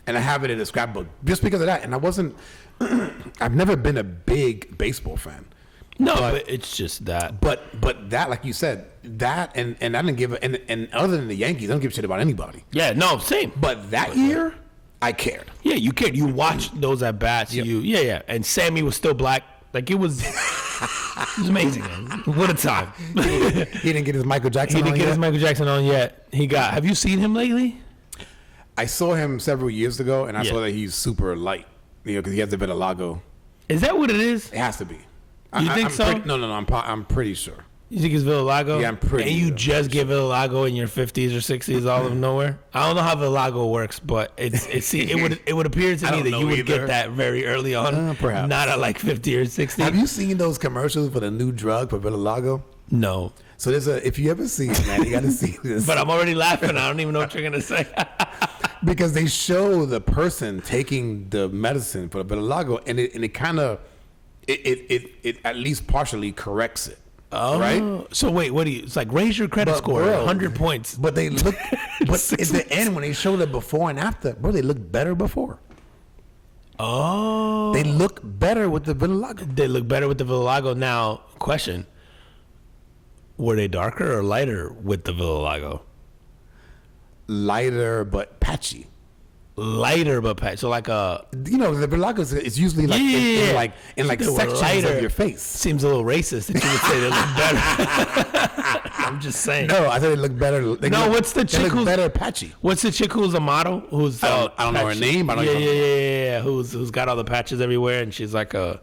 And I have it in a scrapbook just because of that. And I wasn't, I've never been a big baseball fan. No, but it's just that. But that, like you said, that, and I didn't give, and other than the Yankees, I don't give a shit about anybody. Yeah, no, same. But that year, I cared. Yeah, you cared. You watched those at bats. Yep. And Sammy was still black. Like, it was amazing, man. What a time. He didn't get his Michael Jackson on yet? He didn't get his Michael Jackson on yet. Have you seen him lately? I saw him several years ago, and I saw that he's super light, because he has a vitiligo. Is that what it is? It has to be. You think so? No, I'm pretty sure. You think it's vitiligo? Yeah, I'm pretty And you just get vitiligo in your 50s or 60s all of nowhere? I don't know how vitiligo works, but it would appear to me that you would get that very early on. Perhaps. Not at like 50 or 60. Have you seen those commercials for the new drug for vitiligo? No. So if you ever see it, man, you got to see this. But I'm already laughing. I don't even know what you're going to say. Because they show the person taking the medicine for the vitiligo, and it kind of, it at least partially corrects it. Oh, right. So wait, it's like raise your credit score, 100 points. But they look, but at the end when they show the before and after, bro, they look better before. Oh, they look better with the vitiligo. They look better with the vitiligo. Now, question: were they darker or lighter with the vitiligo? Lighter but patchy. Lighter but patchy. So like the vitiligo is usually like in sections of your face. Seems a little racist that you would say they look better. I'm just saying. No, I thought they look better. What's the chick who's better patchy? What's the chick who's a model? Who's I don't know her name. Yeah. Who's got all the patches everywhere, and she's like a.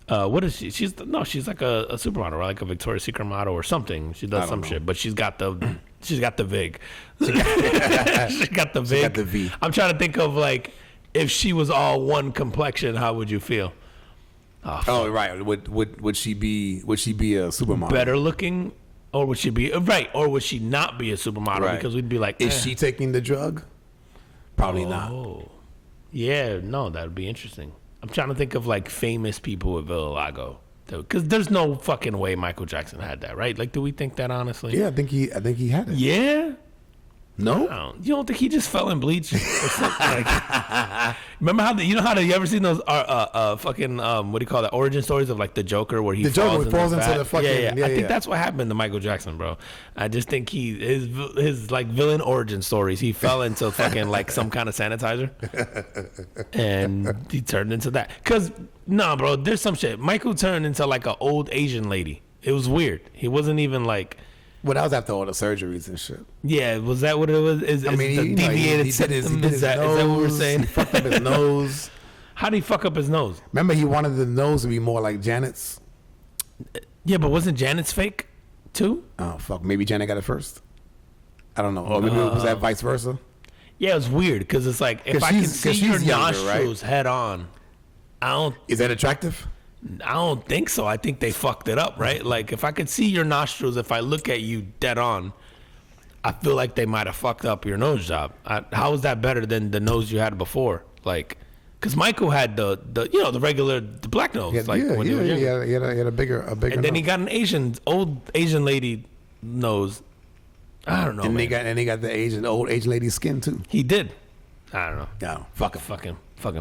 What is she? She's like a supermodel, right? Like a Victoria's Secret model or something. She does some shit, but she's got the vig. She got the vig. She got the V. I'm trying to think of like if she was all one complexion, how would you feel? Oh right. Would she be a supermodel? Better looking? Or would she be right? Or would she not be a supermodel? Right. Because we'd be like, is she taking the drug? Probably not. Oh, yeah, no, that would be interesting. I'm trying to think of like famous people with vitiligo, because there's no fucking way Michael Jackson had that, right? Like, do we think that honestly? Yeah, I think he had it. Yeah. No, You don't think he just fell in bleach? Or something? Like, remember how you ever seen those fucking what do you call that, origin stories of like the Joker where he falls into the fucking I think that's what happened to Michael Jackson, bro. I just think his like villain origin stories, he fell into fucking like some kind of sanitizer and he turned into that. Cause bro, there's some shit. Michael turned into like an old Asian lady. It was weird. He wasn't even like. Well, that was after all the surgeries and shit. Yeah, was that what it was? He did his nose. Is that what we're saying? He fucked up his nose. How did he fuck up his nose? Remember, he wanted the nose to be more like Janet's. Yeah, but wasn't Janet's fake too? Oh fuck, maybe Janet got it first. I don't know. Or maybe was that vice versa? Yeah, it was weird because it's like if I can see your nostrils head on, Is that attractive? I don't think so. I think they fucked it up, right? Like, if I could see your nostrils, if I look at you dead on, I feel like they might have fucked up your nose job. How is that better than the nose you had before? Like, because Michael had the regular black nose. He had a bigger. And then nose. he got an old Asian lady nose. I don't know. And he got the old Asian lady skin too. He did. I don't know. No, fuck him.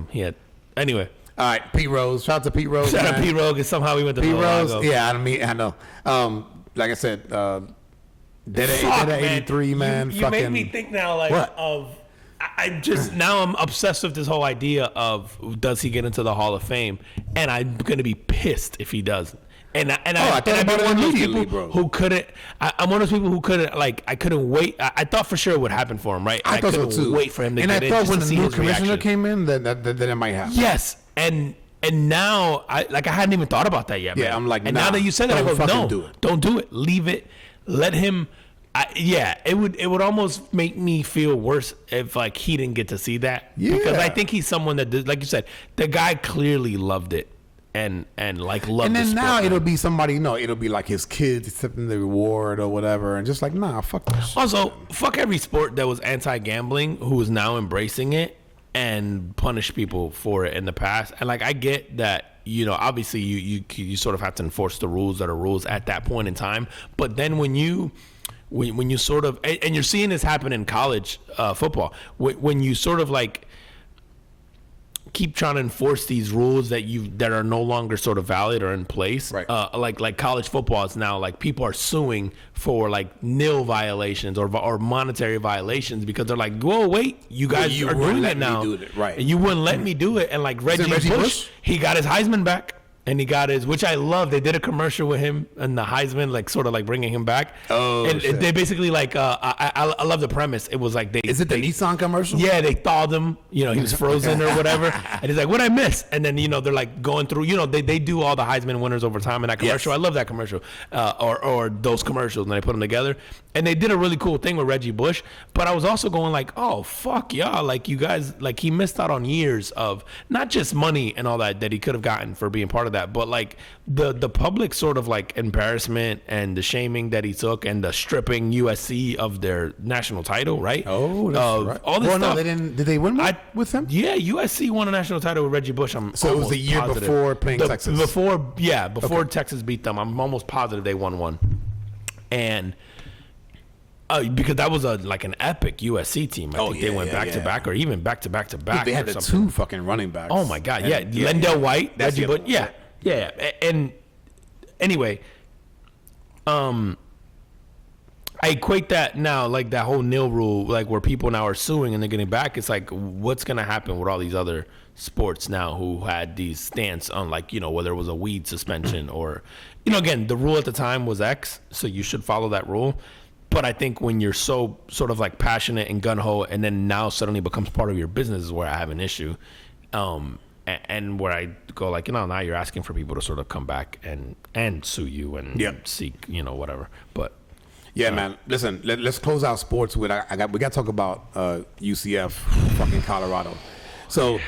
He had. Anyway. All right, Pete Rose. Shout out to Pete Rose. Shout out to Pete Rose, and somehow we went to Pete Rose. Yeah, I know. Like I said, dead at 83, man. You made me think now, like, what? Now I'm obsessed with this whole idea of does he get into the Hall of Fame, and I'm gonna be pissed if he doesn't. And I'm one of those people who couldn't. I'm one of those people who couldn't. Like, I couldn't wait. I thought for sure it would happen for him, right? I thought couldn't so too. Wait for him to get in. And I thought when the new commissioner reaction came in, then it might happen. Yes, and now I hadn't even thought about that yet. Yeah, man. I'm like, and now that you said that, I go, no, don't do it. Leave it. Let him. It would almost make me feel worse if like he didn't get to see that. Yeah. Because I think he's someone that, like you said, the guy clearly loved it. And like love. And then the sport, now man. it'll be somebody. It'll be like his kids accepting the reward or whatever, and just like fuck that shit. Also, fuck every sport that was anti-gambling who is now embracing it and punish people for it in the past. And like I get that, obviously you sort of have to enforce the rules that are rules at that point in time. But then when you sort of, and you're seeing this happen in college football, when you sort of like keep trying to enforce these rules that are no longer sort of valid or in place. Right. Like college football is now like people are suing for like nil violations or monetary violations because they're like, whoa, wait, you guys are doing it now. Right. And you wouldn't let me do it. And like Reggie Bush, he got his Heisman back. And he got his, which I love. They did a commercial with him and the Heisman, like sort of like bringing him back. Oh, and shit. They basically like, I love the premise. It was like Is it the Nissan commercial? Yeah, they thawed him. He was frozen or whatever. And he's like, "What'd I miss?" And then they're like going through. They do all the Heisman winners over time in that commercial. Yes. I love that commercial, or those commercials, and they put them together. And they did a really cool thing with Reggie Bush. But I was also going like, "Oh fuck y'all!" Like you guys, like he missed out on years of not just money and all that he could have gotten for being part of that, but like the public sort of like embarrassment and the shaming that he took and the stripping USC of their national title, right? Oh, that's right. All this stuff. No, they didn't. Did they win with him? Yeah, USC won a national title with Reggie Bush. So it was the year before playing Texas. Before Texas beat them. I'm almost positive they won one. And because that was like an epic USC team. I think they went back to back or even back to back to back. They had the two fucking running backs. Oh my god, Lendell White, Reggie Bush, yeah. And anyway, I equate that now, like that whole nil rule, like where people now are suing and they're getting back. It's like, what's going to happen with all these other sports now who had these stance on like, whether it was a weed suspension or, again, the rule at the time was X, so you should follow that rule. But I think when you're so sort of like passionate and gung-ho and then now suddenly becomes part of your business is where I have an issue. And where I go like, now you're asking for people to sort of come back and sue you and seek, whatever. But yeah, man. Listen, let's close out sports with we got to talk about UCF, fucking Colorado. So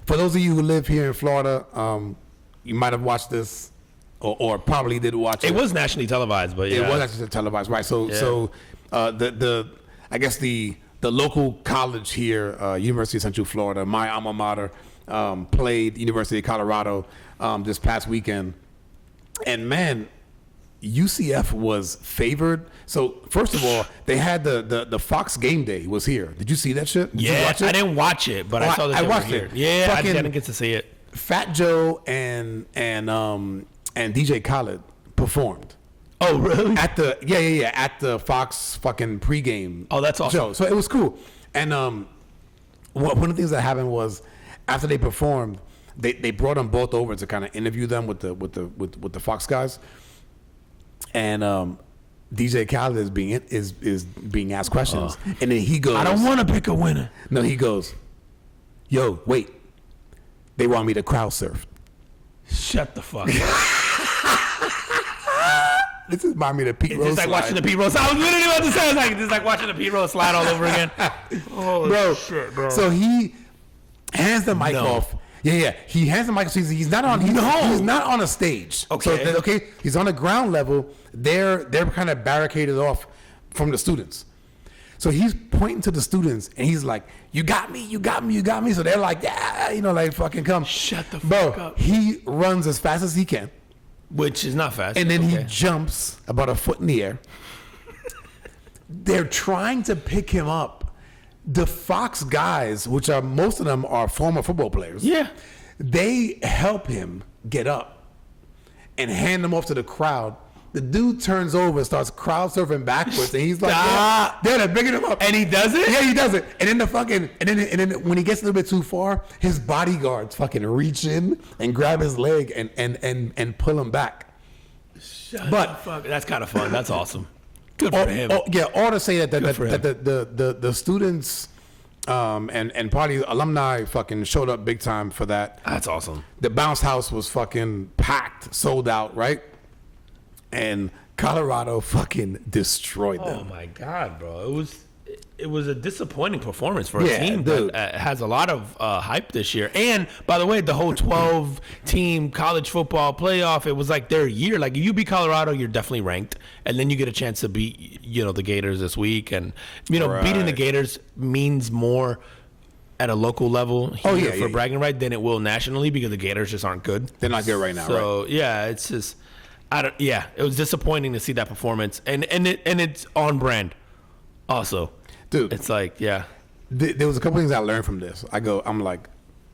for those of you who live here in Florida, you might have watched this or probably did watch it. It was nationally televised, but it was actually televised, right? So I guess the local college here, University of Central Florida, my alma mater, played University of Colorado this past weekend, and man, UCF was favored. So first of all, they had the Fox Game Day was here. Did you see that shit? Did you watch it? I didn't watch it, but I saw that. I watched it. Yeah, I didn't get to see it. Fat Joe and DJ Khaled performed. Oh, really? At the at the Fox fucking pregame. Oh, that's awesome. Show. So it was cool. And one of the things that happened was after they performed, they brought them both over to kind of interview them with the Fox guys. And DJ Khaled is being asked questions, and then he goes, "I don't want to pick a winner." No, he goes, "Yo, wait, they want me to crowd surf." Shut the fuck up. This is remind me of the Pete Rose. It's like slide. watching the Pete Rose. I was literally about to say, it's like watching the Pete Rose slide all over again. Oh, bro. shit, bro. So he hands the mic off. Yeah. He hands the mic. So he's not on. He's not on a stage. Okay. So, he's on the ground level. They're kind of barricaded off from the students. So he's pointing to the students and he's like, "You got me, you got me, you got me." So they're like, "Yeah, like fucking come." Shut the fuck up. He runs as fast as he can. Which is not fast. And then he jumps about a foot in the air. They're trying to pick him up. The Fox guys, which are most of them are former football players. Yeah. They help him get up and hand him off to the crowd. The dude turns over and starts crowd surfing backwards, and he's like, they're picking him up. And he does it? Yeah, he does it. And then when he gets a little bit too far, his bodyguards fucking reach in and grab his leg and pull him back. Shut the fuck. That's kind of fun. That's awesome. Good for him. All to say that the students and probably alumni fucking showed up big time for that. That's awesome. The bounce house was fucking packed, sold out, right? And Colorado fucking destroyed them. Oh my god, bro! It was a disappointing performance for a team dude. that has a lot of hype this year. And by the way, the whole 12-team college football playoff, it was like their year. Like if you beat Colorado, you're definitely ranked, and then you get a chance to beat the Gators this week, and beating the Gators means more at a local level here for bragging right than it will nationally because the Gators just aren't good. They're not good right now. So right? yeah, it's just. It was disappointing to see that performance, and it's on brand, also, dude. It's like there was a couple things I learned from this. I'm like,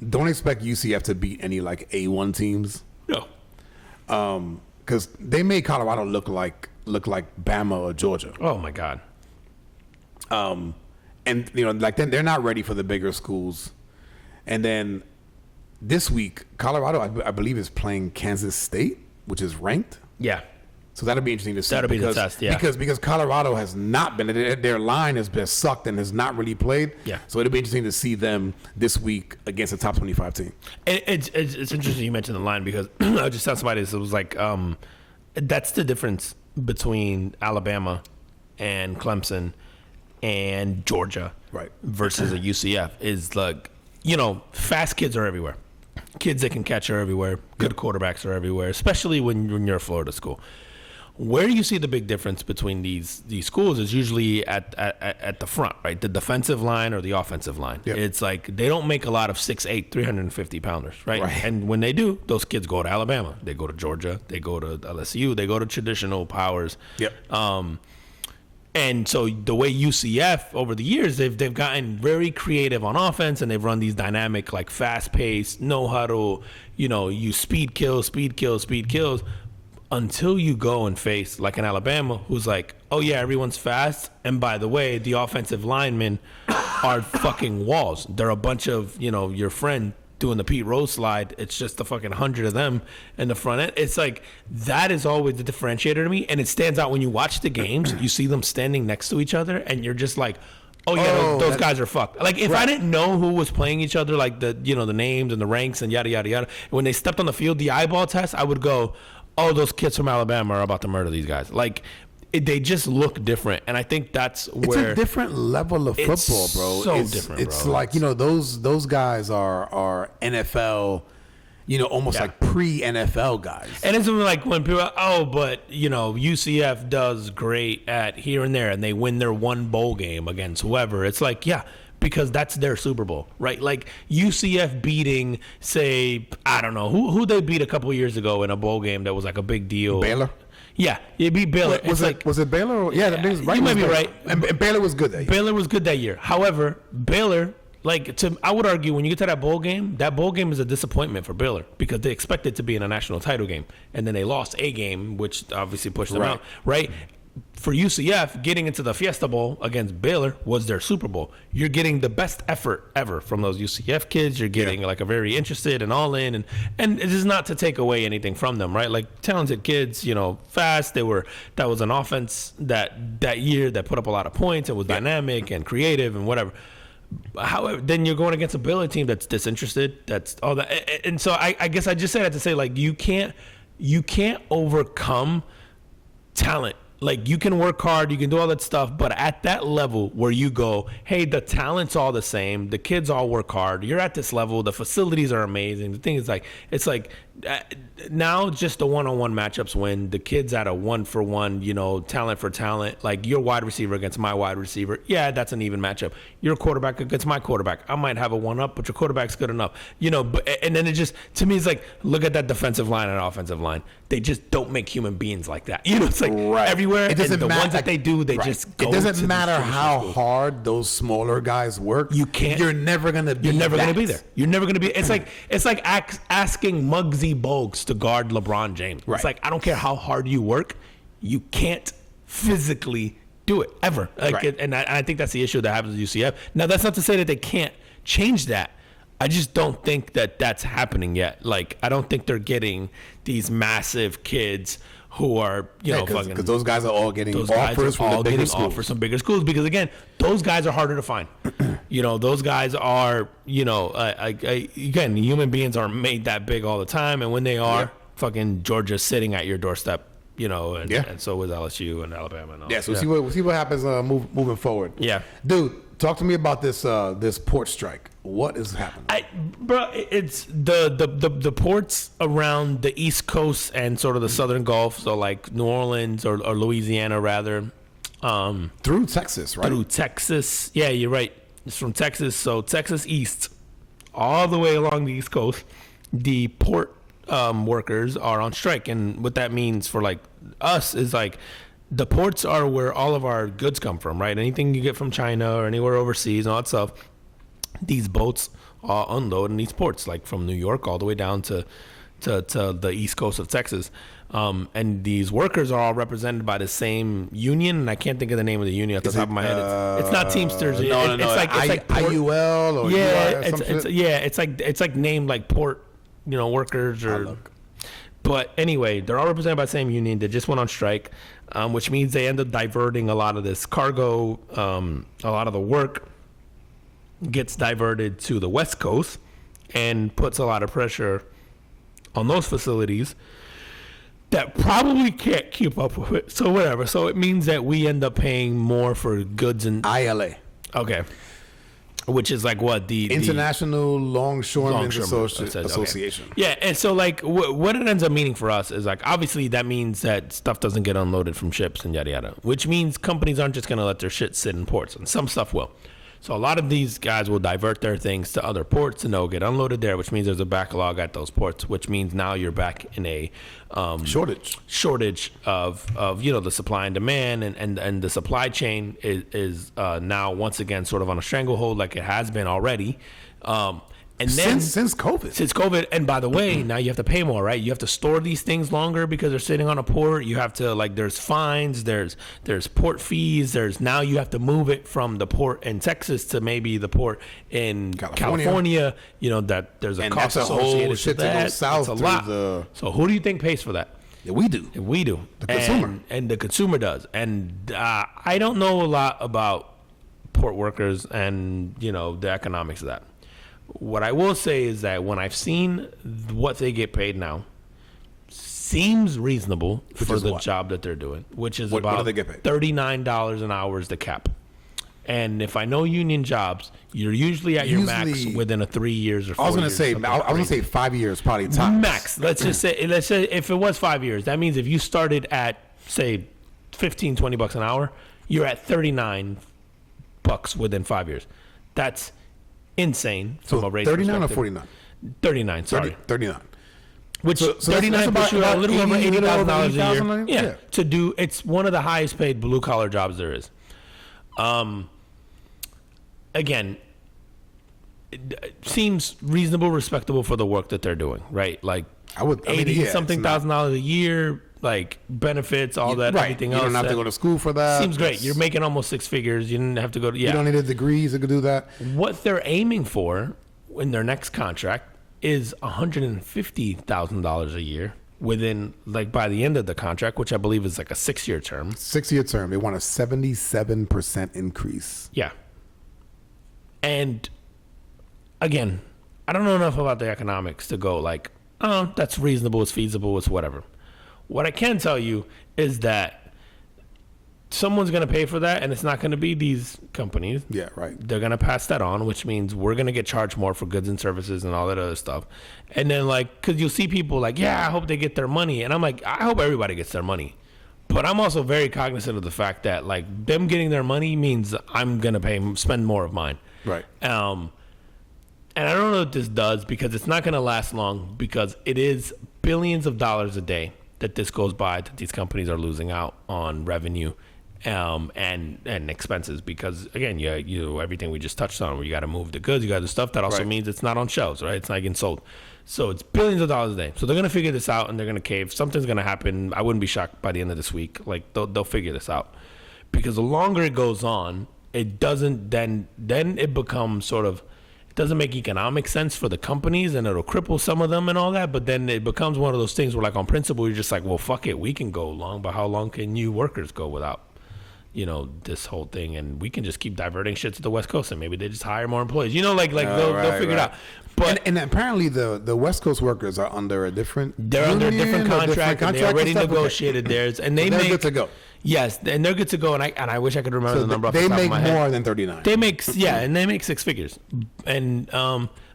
don't expect UCF to beat any like A1 teams. No, because they made Colorado look like Bama or Georgia. Oh my god. And like then they're not ready for the bigger schools, and then this week Colorado I believe is playing Kansas State, which is ranked. Yeah. So that'll be interesting to see. That'll be the test, yeah. Because Colorado has not been, their line has been sucked and has not really played. Yeah. So it'll be interesting to see them this week against a top 25 team. It's interesting you mentioned the line because I just saw somebody that was like, that's the difference between Alabama and Clemson and Georgia, right, versus a UCF is like, fast kids are everywhere. Kids that can catch are everywhere. Good quarterbacks are everywhere, especially when you're a Florida school. Where you see the big difference between these schools is usually at the front, right? The defensive line or the offensive line. Yep. It's like they don't make a lot of 6'8", 350-pounders, right? And when they do, those kids go to Alabama. They go to Georgia. They go to LSU. They go to traditional powers. Yep. And so the way UCF over the years, they've gotten very creative on offense, and they've run these dynamic, like fast-paced, no huddle, you speed kills, until you go and face like an Alabama who's like, oh yeah, everyone's fast, and by the way, the offensive linemen are fucking walls. They're a bunch of your friend doing the Pete Rose slide. It's just the fucking 100 of them in the front end. It's like that is always the differentiator to me, and it stands out when you watch the games. You see them standing next to each other, and you're just like, oh yeah, those guys are fucked. Like if I didn't know who was playing each other, like the the names and the ranks and yada yada yada, when they stepped on the field, the eyeball test, I would go, oh, those kids from Alabama are about to murder these guys. Like they just look different, and I think that's where it's a different level of football, bro. So different. It's like those guys are NFL almost like pre-NFL guys. And it's like when people are, but UCF does great at here and there, and they win their one bowl game against whoever. It's like, yeah, because that's their Super Bowl, right? Like UCF beating, say, I don't know, who they beat a couple of years ago in a bowl game that was like a big deal. Baylor? Yeah, it beat Baylor. Was it Baylor? Or, yeah, that right. You might be right. And Baylor was good that year. Baylor was good that year. However, Baylor, I would argue when you get to that bowl game is a disappointment for Baylor because they expected to be in a national title game, and then they lost a game, which obviously pushed them out, right? For UCF, getting into the Fiesta Bowl against Baylor was their Super Bowl. You're getting the best effort ever from those UCF kids. You're getting like a very interested and all in, and it is not to take away anything from them, right? Like talented kids, fast. That was an offense that year that put up a lot of points and was dynamic and creative and whatever. However, then you're going against a Baylor team that's disinterested. That's all that, and so I guess I just say that to say like you can't overcome talent. Like you can work hard, you can do all that stuff, but at that level where you go, hey, the talent's all the same, the kids all work hard, you're at this level, the facilities are amazing. The thing is it's like now just the one-on-one matchups win. The kids at a 1-for-1, talent for talent, like your wide receiver against my wide receiver. Yeah, that's an even matchup. Your quarterback against my quarterback. I might have a 1-up, but your quarterback's good enough. And then it just, to me, it's like, look at that defensive line and offensive line. They just don't make human beings like that. It's like everywhere. It doesn't matter. Ones that they do, they just go. It doesn't matter how hard those smaller guys work. You can't. You're never gonna be. You're never gonna be there. You're never gonna be. It's like asking Muggsy Bogues to guard LeBron James. Right. It's like I don't care how hard you work, you can't physically do it ever. And I think that's the issue that happens with UCF. Now that's not to say that they can't change that. I just don't think that that's happening yet. Like I don't think they're getting these massive kids who are, because those guys are all getting offers from the bigger schools. Offers from bigger schools because again, those guys are harder to find. Those guys are, again, human beings aren't made that big all the time, and when they are, fucking Georgia's sitting at your doorstep. And so is LSU and Alabama and all. Yeah, so we'll see what happens moving forward. Yeah, dude, talk to me about this port strike. What is happening? It's the ports around the East Coast and sort of the Southern Gulf, so like New Orleans or Louisiana rather. Through Texas, right? Through Texas. Yeah, you're right. It's from Texas, so Texas East, all the way along the East Coast. The port workers are on strike, and what that means for like us is like the ports are where all of our goods come from, right? Anything you get from China or anywhere overseas and all that stuff, these boats unload in these ports, like from New York all the way down to the East Coast of Texas. And these workers are all represented by the same union, and I can't think of the name of the union at the top of my head. It's not Teamsters. It's like IUL or it's like named like port, workers or. But anyway, they're all represented by the same union. They just went on strike, which means they end up diverting a lot of this cargo. A lot of the work gets diverted to the West Coast and puts a lot of pressure on those facilities that probably can't keep up with it. So whatever. So it means that we end up paying more for goods and ILA. Okay. Which is like what the International Longshoremen Association. Okay. Yeah, and so like what it ends up meaning for us is like obviously that means that stuff doesn't get unloaded from ships and yada yada, which means companies aren't just going to let their shit sit in ports, and some stuff will. So a lot of these guys will divert their things to other ports and they'll get unloaded there, which means there's a backlog at those ports, which means now you're back in a shortage of the supply and demand, and the supply chain is now once again sort of on a stranglehold like it has been already. And then since COVID, and by the way, now you have to pay more, right? You have to store these things longer because they're sitting on a port. You have to there's fines, there's port fees, now you have to move it from the port in Texas to maybe the port in California. That there's a cost associated with that. It's a lot. So who do you think pays for that? Yeah, we do. The consumer, and the consumer does. And I don't know a lot about port workers and the economics of that. What I will say is that when I've seen what they get paid now, seems reasonable for the job that they're doing, which is about what do they get paid? $39 an hour is the cap. And if I know union jobs, you're usually at your max within 3 years or 4 years. I was gonna say 5 years probably tops. Max. Let's say if it was 5 years, that means if you started at say $15-$20 an hour, you're at $39 within 5 years. That's insane from a race 39 perspective. or 49? 39, sorry. 39. Which so 39 puts you a little over $80,000 a year. Yeah. To do, it's one of the highest paid blue collar jobs there is. Again, it seems reasonable, respectable for the work that they're doing, right? Like $80-something thousand a year, like benefits, all that, everything else. You don't have to go to school for that. Seems great. You're making almost six figures. You didn't have to go to. Yeah. You don't need a degree to do that. What they're aiming for in their next contract is $150,000 a year within, like, by the end of the contract, which I believe is like a 6-year term. 6-year term. They want a 77% increase. Yeah. And again, I don't know enough about the economics to go like, oh, that's reasonable, it's feasible, it's whatever. What I can tell you is that someone's going to pay for that, and it's not going to be these companies. Yeah, right. They're going to pass that on, which means we're going to get charged more for goods and services and all that other stuff. And then, like, because you'll see people like, yeah, I hope they get their money. And I'm like, I hope everybody gets their money. But I'm also very cognizant of the fact that, like, them getting their money means I'm going to spend more of mine. Right. And I don't know what this does, because it's not going to last long, because it is billions of dollars a day that this goes by, that these companies are losing out on revenue and expenses, because again, you everything we just touched on, where you got to move the goods, you got the stuff, that also means it's not on shelves, right? It's not getting sold. So it's billions of dollars a day. So they're going to figure this out, and they're going to cave. Something's going to happen. I wouldn't be shocked by the end of this week. Like, they'll figure this out, because the longer it goes on, it doesn't, then it becomes sort of, it doesn't make economic sense for the companies, and it'll cripple some of them and all that. But then it becomes one of those things where, like, on principle, you're just like, well, fuck it, we can go long, but how long can you workers go without, this whole thing? And we can just keep diverting shit to the West Coast, and maybe they just hire more employees. They'll figure it out. But and apparently the West Coast workers are under a different. They're under a different contract, and they already negotiated theirs, and they're good to go. Yes, and they're good to go, and I wish I could remember the number off the top of my head. They make more than 39. They make and they make six figures. And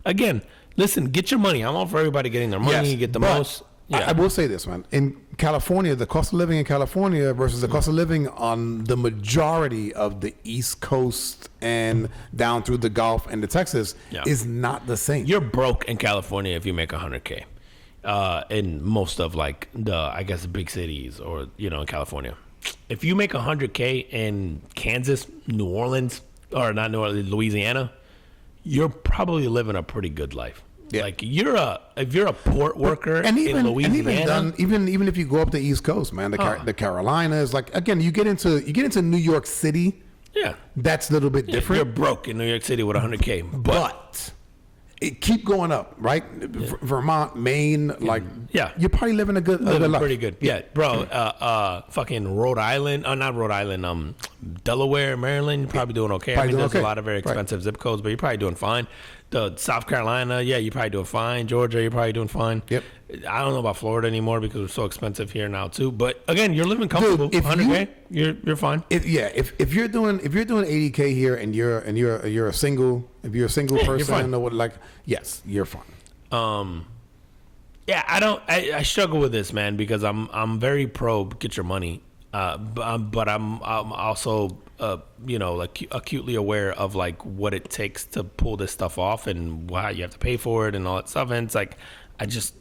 again, listen, get your money. I'm all for everybody getting their money, get the most. Yeah. I will say this, man. In California, the cost of living in California versus the cost of living on the majority of the East Coast and down through the Gulf and the Texas is not the same. You're broke in California if you make $100K. In most of, like, the big cities, or in California. If you make $100K in Kansas, New Orleans, or not New Orleans, Louisiana, you're probably living a pretty good life. Yeah. Like, if you're a port worker in Louisiana, even if you go up the East Coast, man, the Carolinas, like, again, you get into New York City. Yeah, that's a little bit different. You're broke in New York City with $100K, but it keep going up, right? Yeah. Vermont, Maine, like, you're probably living a good life. Pretty good. Yeah, bro. Fucking Rhode Island, not Rhode Island, Delaware, Maryland, you're probably doing okay. There's a lot of very expensive zip codes, but you're probably doing fine. The South Carolina, you're probably doing fine. Georgia, you're probably doing fine. Yep. I don't know about Florida anymore, because it's so expensive here now too. But again, you're living comfortable. Dude, 100K, you're fine. If you're doing 80K here, and you're a single person, or what, like, yes, you're fine. I struggle with this, man, because I'm very pro get your money, but I'm also acutely aware of, like, what it takes to pull this stuff off, and why you have to pay for it and all that stuff. And it's like, I just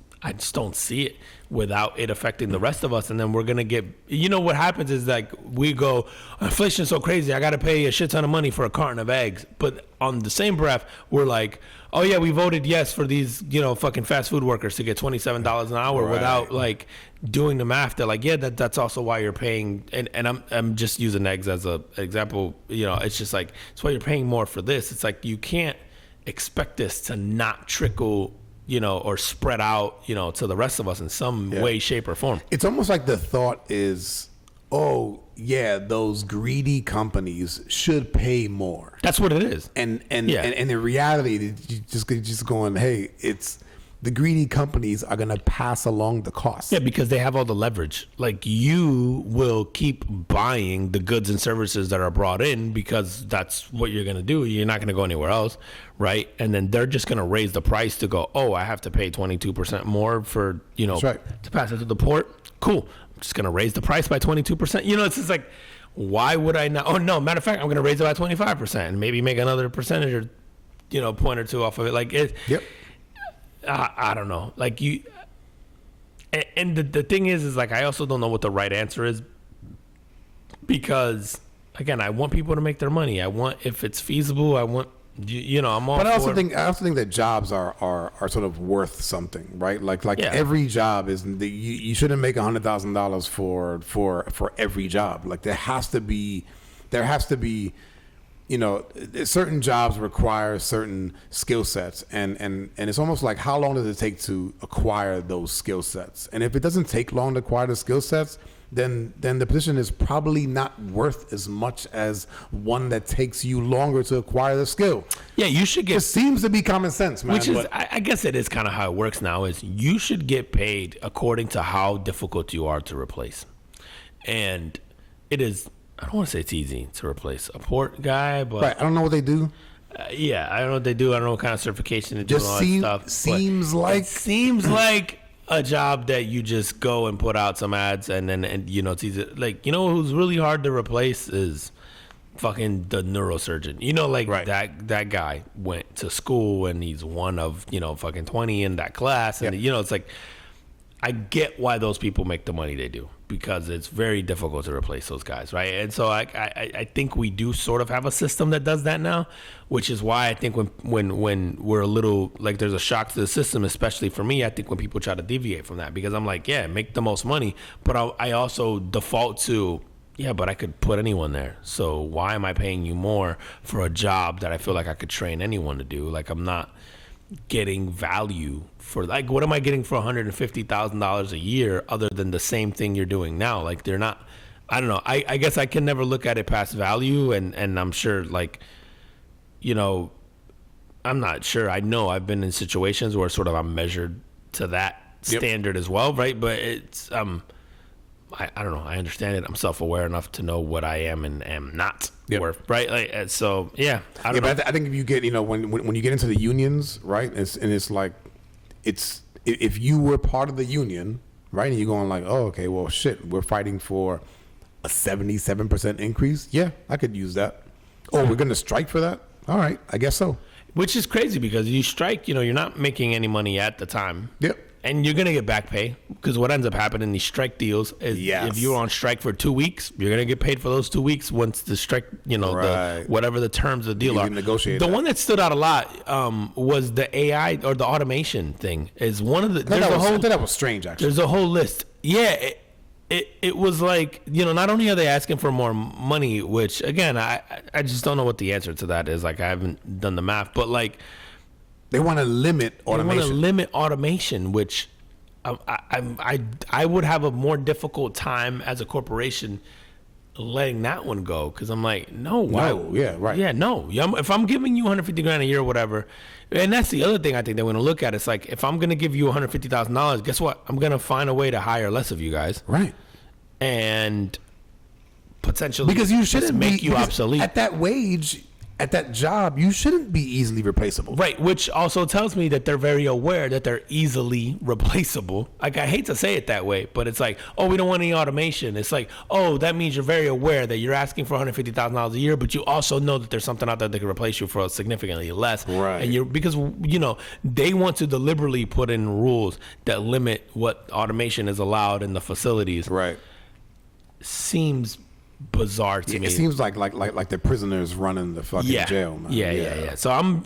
don't see it without it affecting the rest of us. And then we're going to get, what happens is, like, we go, inflation's so crazy, I got to pay a shit ton of money for a carton of eggs. But on the same breath, we're like, oh yeah, we voted yes for these, fucking fast food workers to get $27 an hour, without, like, doing the math. They're like, yeah, that's also why you're paying. And I'm just using eggs as an example. It's just like, it's why you're paying more for this. It's like, you can't expect this to not trickle, or spread out, to the rest of us in some way, shape, or form. It's almost like the thought is, oh yeah, those greedy companies should pay more. That's what it is. And in reality, you just going, hey, the greedy companies are going to pass along the cost. Yeah, because they have all the leverage. Like, you will keep buying the goods and services that are brought in because that's what you're going to do. You're not going to go anywhere else, right? And then they're just going to raise the price to go, oh, I have to pay 22% more for, you know, to pass it to the port. Cool. I'm just going to raise the price by 22%. You know, it's just like, why would I not? Oh, no, matter of fact, I'm going to raise it by 25% and maybe make another percentage or, you know, point or two off of it. Like, I don't know. Like, you, and the thing is like, I also don't know what the right answer is, because again, I want people to make their money. I want, if it's feasible, I want, you know, I'm all. But I also think that jobs are sort of worth something, right? Like every job is, you shouldn't make $100,000 for every job. Like, there has to be, you know, certain jobs require certain skill sets, and it's almost like, how long does it take to acquire those skill sets? And if it doesn't take long to acquire the skill sets, then the position is probably not worth as much as one that takes you longer to acquire the skill. Yeah, you should get. It seems to be common sense, man. Which is, I guess it is kind of how it works now. Is you should get paid according to how difficult you are to replace, and it is. I don't want to say it's easy to replace a port guy, but right. I don't know what they do. Yeah, I don't know what they do. I don't know what kind of certification they do. Just seems like a job that you just go and put out some ads, and then, and you know, it's easy. Like, you know who's really hard to replace is fucking the neurosurgeon. You know, like that guy went to school and he's one of, you know, fucking 20 in that class, and you know, it's like, I get why those people make the money they do, because it's very difficult to replace those guys, right? And so I think we do sort of have a system that does that now, which is why I think when we're a little, like, there's a shock to the system, especially for me, I think when people try to deviate from that, because I'm like, yeah, make the most money, but I also default to, yeah, but I could put anyone there. So why am I paying you more for a job that I feel like I could train anyone to do? Like, I'm not getting value for, like, what am I getting for $150,000 a year other than the same thing you're doing now? Like, they're not, I don't know. I guess I can never look at it past value, and I'm sure, like, you know, I'm not sure. I know I've been in situations where sort of I'm measured to that standard as well, right? But it's I don't know. I understand it. I'm self-aware enough to know what I am and am not worth, right? Like, so yeah, I don't know. But I think if you get, you know, when you get into the unions, right? It's like, it's, if you were part of the union, right, and you're going like, oh, okay, well, shit, we're fighting for a 77% increase. Yeah, I could use that. Oh, we're going to strike for that? All right, I guess so. Which is crazy, because you strike, you know, you're not making any money at the time. Yep. And you're going to get back pay, because what ends up happening in these strike deals is if you're on strike for 2 weeks, you're going to get paid for those 2 weeks once the strike, you know, whatever the terms of the deal are. The one that stood out a lot was the AI or the automation thing. Is one of the. That was strange, actually. There's a whole list. Yeah. It was like, you know, not only are they asking for more money, which, again, I just don't know what the answer to that is. Like, I haven't done the math, but like, they want to limit automation. Which I would have a more difficult time as a corporation letting that one go, because I'm like, no, why? No, yeah, right. Yeah, no. If I'm giving you $150,000 a year or whatever, and that's the other thing I think they want to look at. It's like, if I'm going to give you $150,000, guess what? I'm going to find a way to hire less of you guys, right? And potentially, because you shouldn't make you obsolete at that wage. At that job, you shouldn't be easily replaceable. Right, which also tells me that they're very aware that they're easily replaceable. Like, I hate to say it that way, but it's like, oh, we don't want any automation. It's like, oh, that means you're very aware that you're asking for $150,000 a year, but you also know that there's something out there that can replace you for significantly less. Right. And because, you know, they want to deliberately put in rules that limit what automation is allowed in the facilities. Right. Seems bizarre to me. It seems like the prisoners running the fucking jail, man. Yeah. So I'm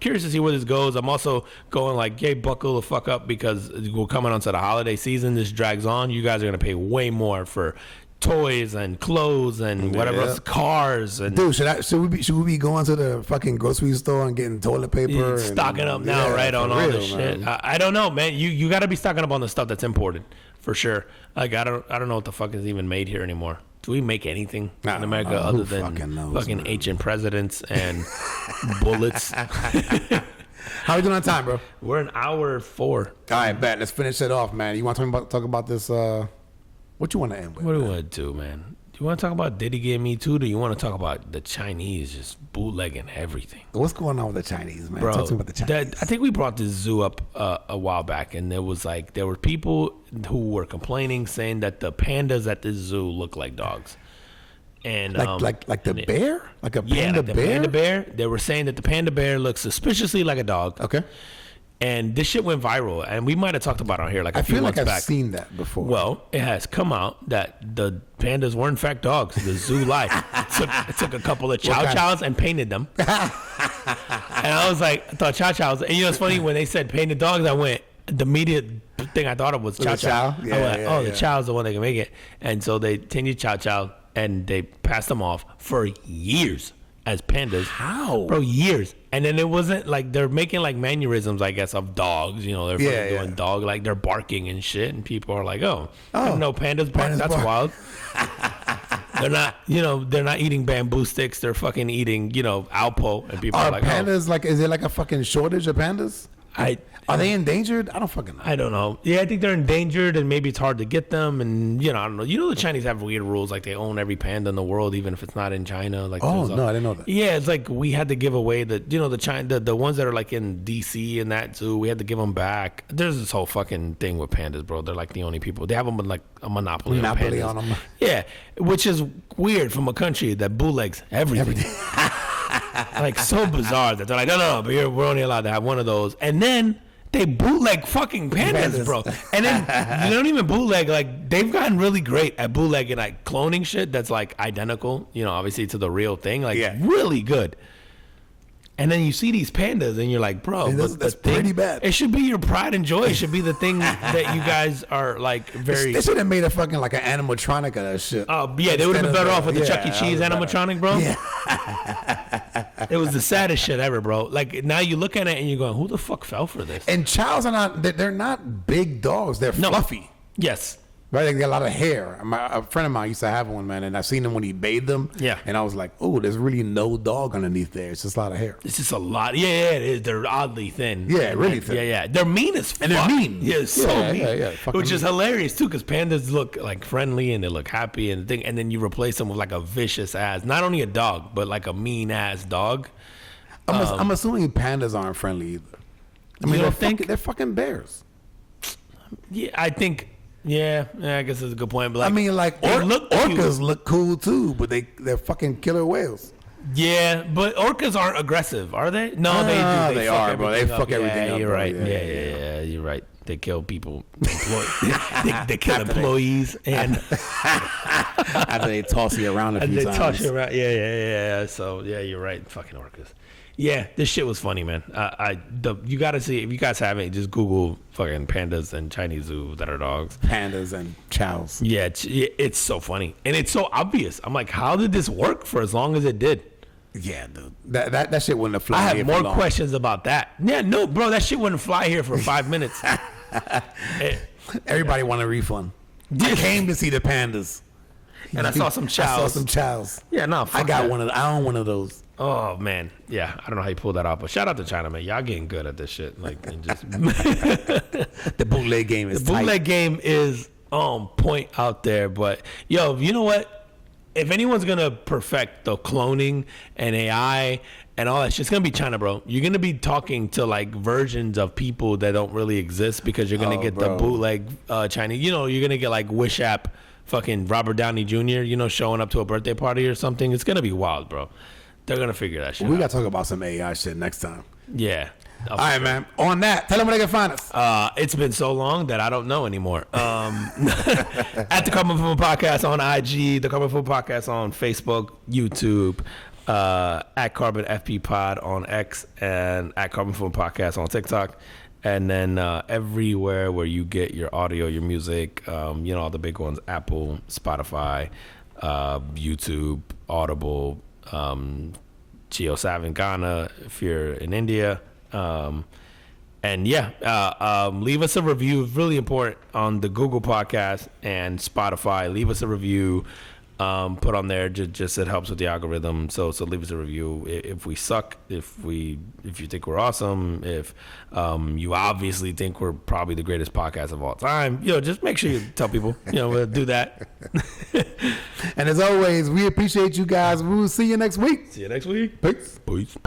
curious to see where this goes. I'm also going like, hey, buckle the fuck up, because we're coming onto the holiday season. This drags on. You guys are gonna pay way more for toys and clothes and whatever else, cars. And dude, should we be going to the fucking grocery store and getting toilet paper, stocking up now, right, on all this shit? I don't know, man. You got to be stocking up on the stuff that's imported for sure. Like, I don't know what the fuck is even made here anymore. Do we make anything in America other than fucking ancient presidents and bullets? How we doing on time, bro? We're an hour 4. All right, bet. Let's finish it off, man. You want to talk about this? What you want to end with? What do you want to do, man? Do you want to talk about Diddy getting Me Too? Or do you want to talk about the Chinese just bootlegging everything? What's going on with the Chinese, man? Bro, Talk to me about the Chinese. I think we brought this zoo up a while back, and there were people who were complaining, saying that the pandas at this zoo look like dogs. And like the bear? Like a panda the bear? panda bear. They were saying that the panda bear looks suspiciously like a dog. Okay. And this shit went viral, and we might have talked about it on here like a few months back. I feel like I've seen that before. Well, it has come out that the pandas were in fact dogs. The zoo lied. It took a couple of chow chows and painted them. And I was like, I thought chow chows. And you know, it's funny when they said painted dogs. I went, the immediate thing I thought of was chow chow. Yeah, the chow's the one that can make it. And so they continued chow chow, and they passed them off for years as pandas. How? Bro, years. And then it wasn't like they're making like mannerisms, I guess, of dogs. You know, they're doing dog, like they're barking and shit. And people are like, I don't know, pandas bark. That's wild. They're not, they're not eating bamboo sticks. They're fucking eating, Alpo. And people are like, pandas like, is there like a fucking shortage of pandas? Are they endangered? I don't fucking know. I don't know. Yeah, I think they're endangered, and maybe it's hard to get them. And I don't know. The Chinese have weird rules, like they own every panda in the world, even if it's not in China. Like, no, I didn't know that. Yeah, it's like we had to give away the the ones that are like in DC and that zoo. We had to give them back. There's this whole fucking thing with pandas, bro. They're like the only people. They have them like a monopoly on them. Yeah, which is weird from a country that bootlegs everything. Like so bizarre that they're like, no, but we're only allowed to have one of those, and then they bootleg fucking pandas, bro. And then they don't even bootleg, like they've gotten really great at bootlegging like cloning shit that's like identical, obviously to the real thing, like really good. And then you see these pandas and you're like, bro, that's pretty bad. It should be your pride and joy. It should be the thing that you guys are like very. They should have made a fucking like an animatronic of that shit. Oh yeah, they would have been better off with the Chuck E. Cheese animatronic, bro. Yeah. It was the saddest shit ever, bro. Like now you look at it and you're going, who the fuck fell for this? And chows are not. They're not big dogs. They're fluffy. Yes. Right, they got a lot of hair. A friend of mine used to have one, man, and I seen him when he bathed them. Yeah. And I was like, oh, there's really no dog underneath there. It's just a lot of hair. It's just a lot. Yeah, it is. They're oddly thin. Yeah, really thin. Yeah. They're mean as fuck. And they're mean. Yeah, so mean. Yeah. Which is hilarious, too, because pandas look like friendly and they look happy and then you replace them with like a vicious ass, not only a dog, but like a mean ass dog. I'm assuming pandas aren't friendly either. I mean, they're fucking bears. Yeah, I think. Yeah, I guess that's a good point. But like, I mean, like orcas look cool too, but they're fucking killer whales. Yeah, but orcas aren't aggressive, are they? No, they do. They are, bro. They fuck everything up. You're right. Yeah, you're right. They kill people. They kill employees and after they toss you around a few times. They toss you around. Yeah. So yeah, you're right. Fucking orcas. Yeah, this shit was funny, man. You gotta see, if you guys haven't, just Google fucking pandas and Chinese zoo that are dogs. Pandas and chows. Yeah, it's so funny and it's so obvious. I'm like, how did this work for as long as it did? Yeah, dude. That shit wouldn't have fly. I have more questions about that. Yeah, no, bro, that shit wouldn't fly here for 5 minutes. Everybody want a refund. I came to see the pandas, and I saw some chows. Yeah, no, I got one of. I own one of those. Oh man, yeah, I don't know how you pulled that off, but shout out to China, man. Y'all getting good at this shit. Like, just the bootleg game is. The bootleg game is on point out there. But yo, you know what? If anyone's gonna perfect the cloning and AI and all that shit, it's gonna be China, bro. You're gonna be talking to like versions of people that don't really exist because you're gonna get the bootleg Chinese. You're gonna get like Wish app, fucking Robert Downey Jr. Showing up to a birthday party or something. It's gonna be wild, bro. They're going to figure that shit out. We got to talk about some AI shit next time. Yeah. All right, man. On that, tell them where they can find us. It's been so long that I don't know anymore. At the Carbon Food Podcast on IG, the Carbon Food Podcast on Facebook, YouTube, at Carbon FP Pod on X, and at Carbon Food Podcast on TikTok. And then everywhere where you get your audio, your music, all the big ones, Apple, Spotify, YouTube, Audible, JioSav in Ghana if you're in India, and leave us a review. It's really important on the Google Podcast and Spotify. Leave us a review. put on there. Just it helps with the algorithm. So leave us a review if we suck, if you think we're awesome, if you obviously think we're probably the greatest podcast of all time. Just make sure you tell people. Do that. And as always, we appreciate you guys. We will see you next week. See you next week. Peace. Peace.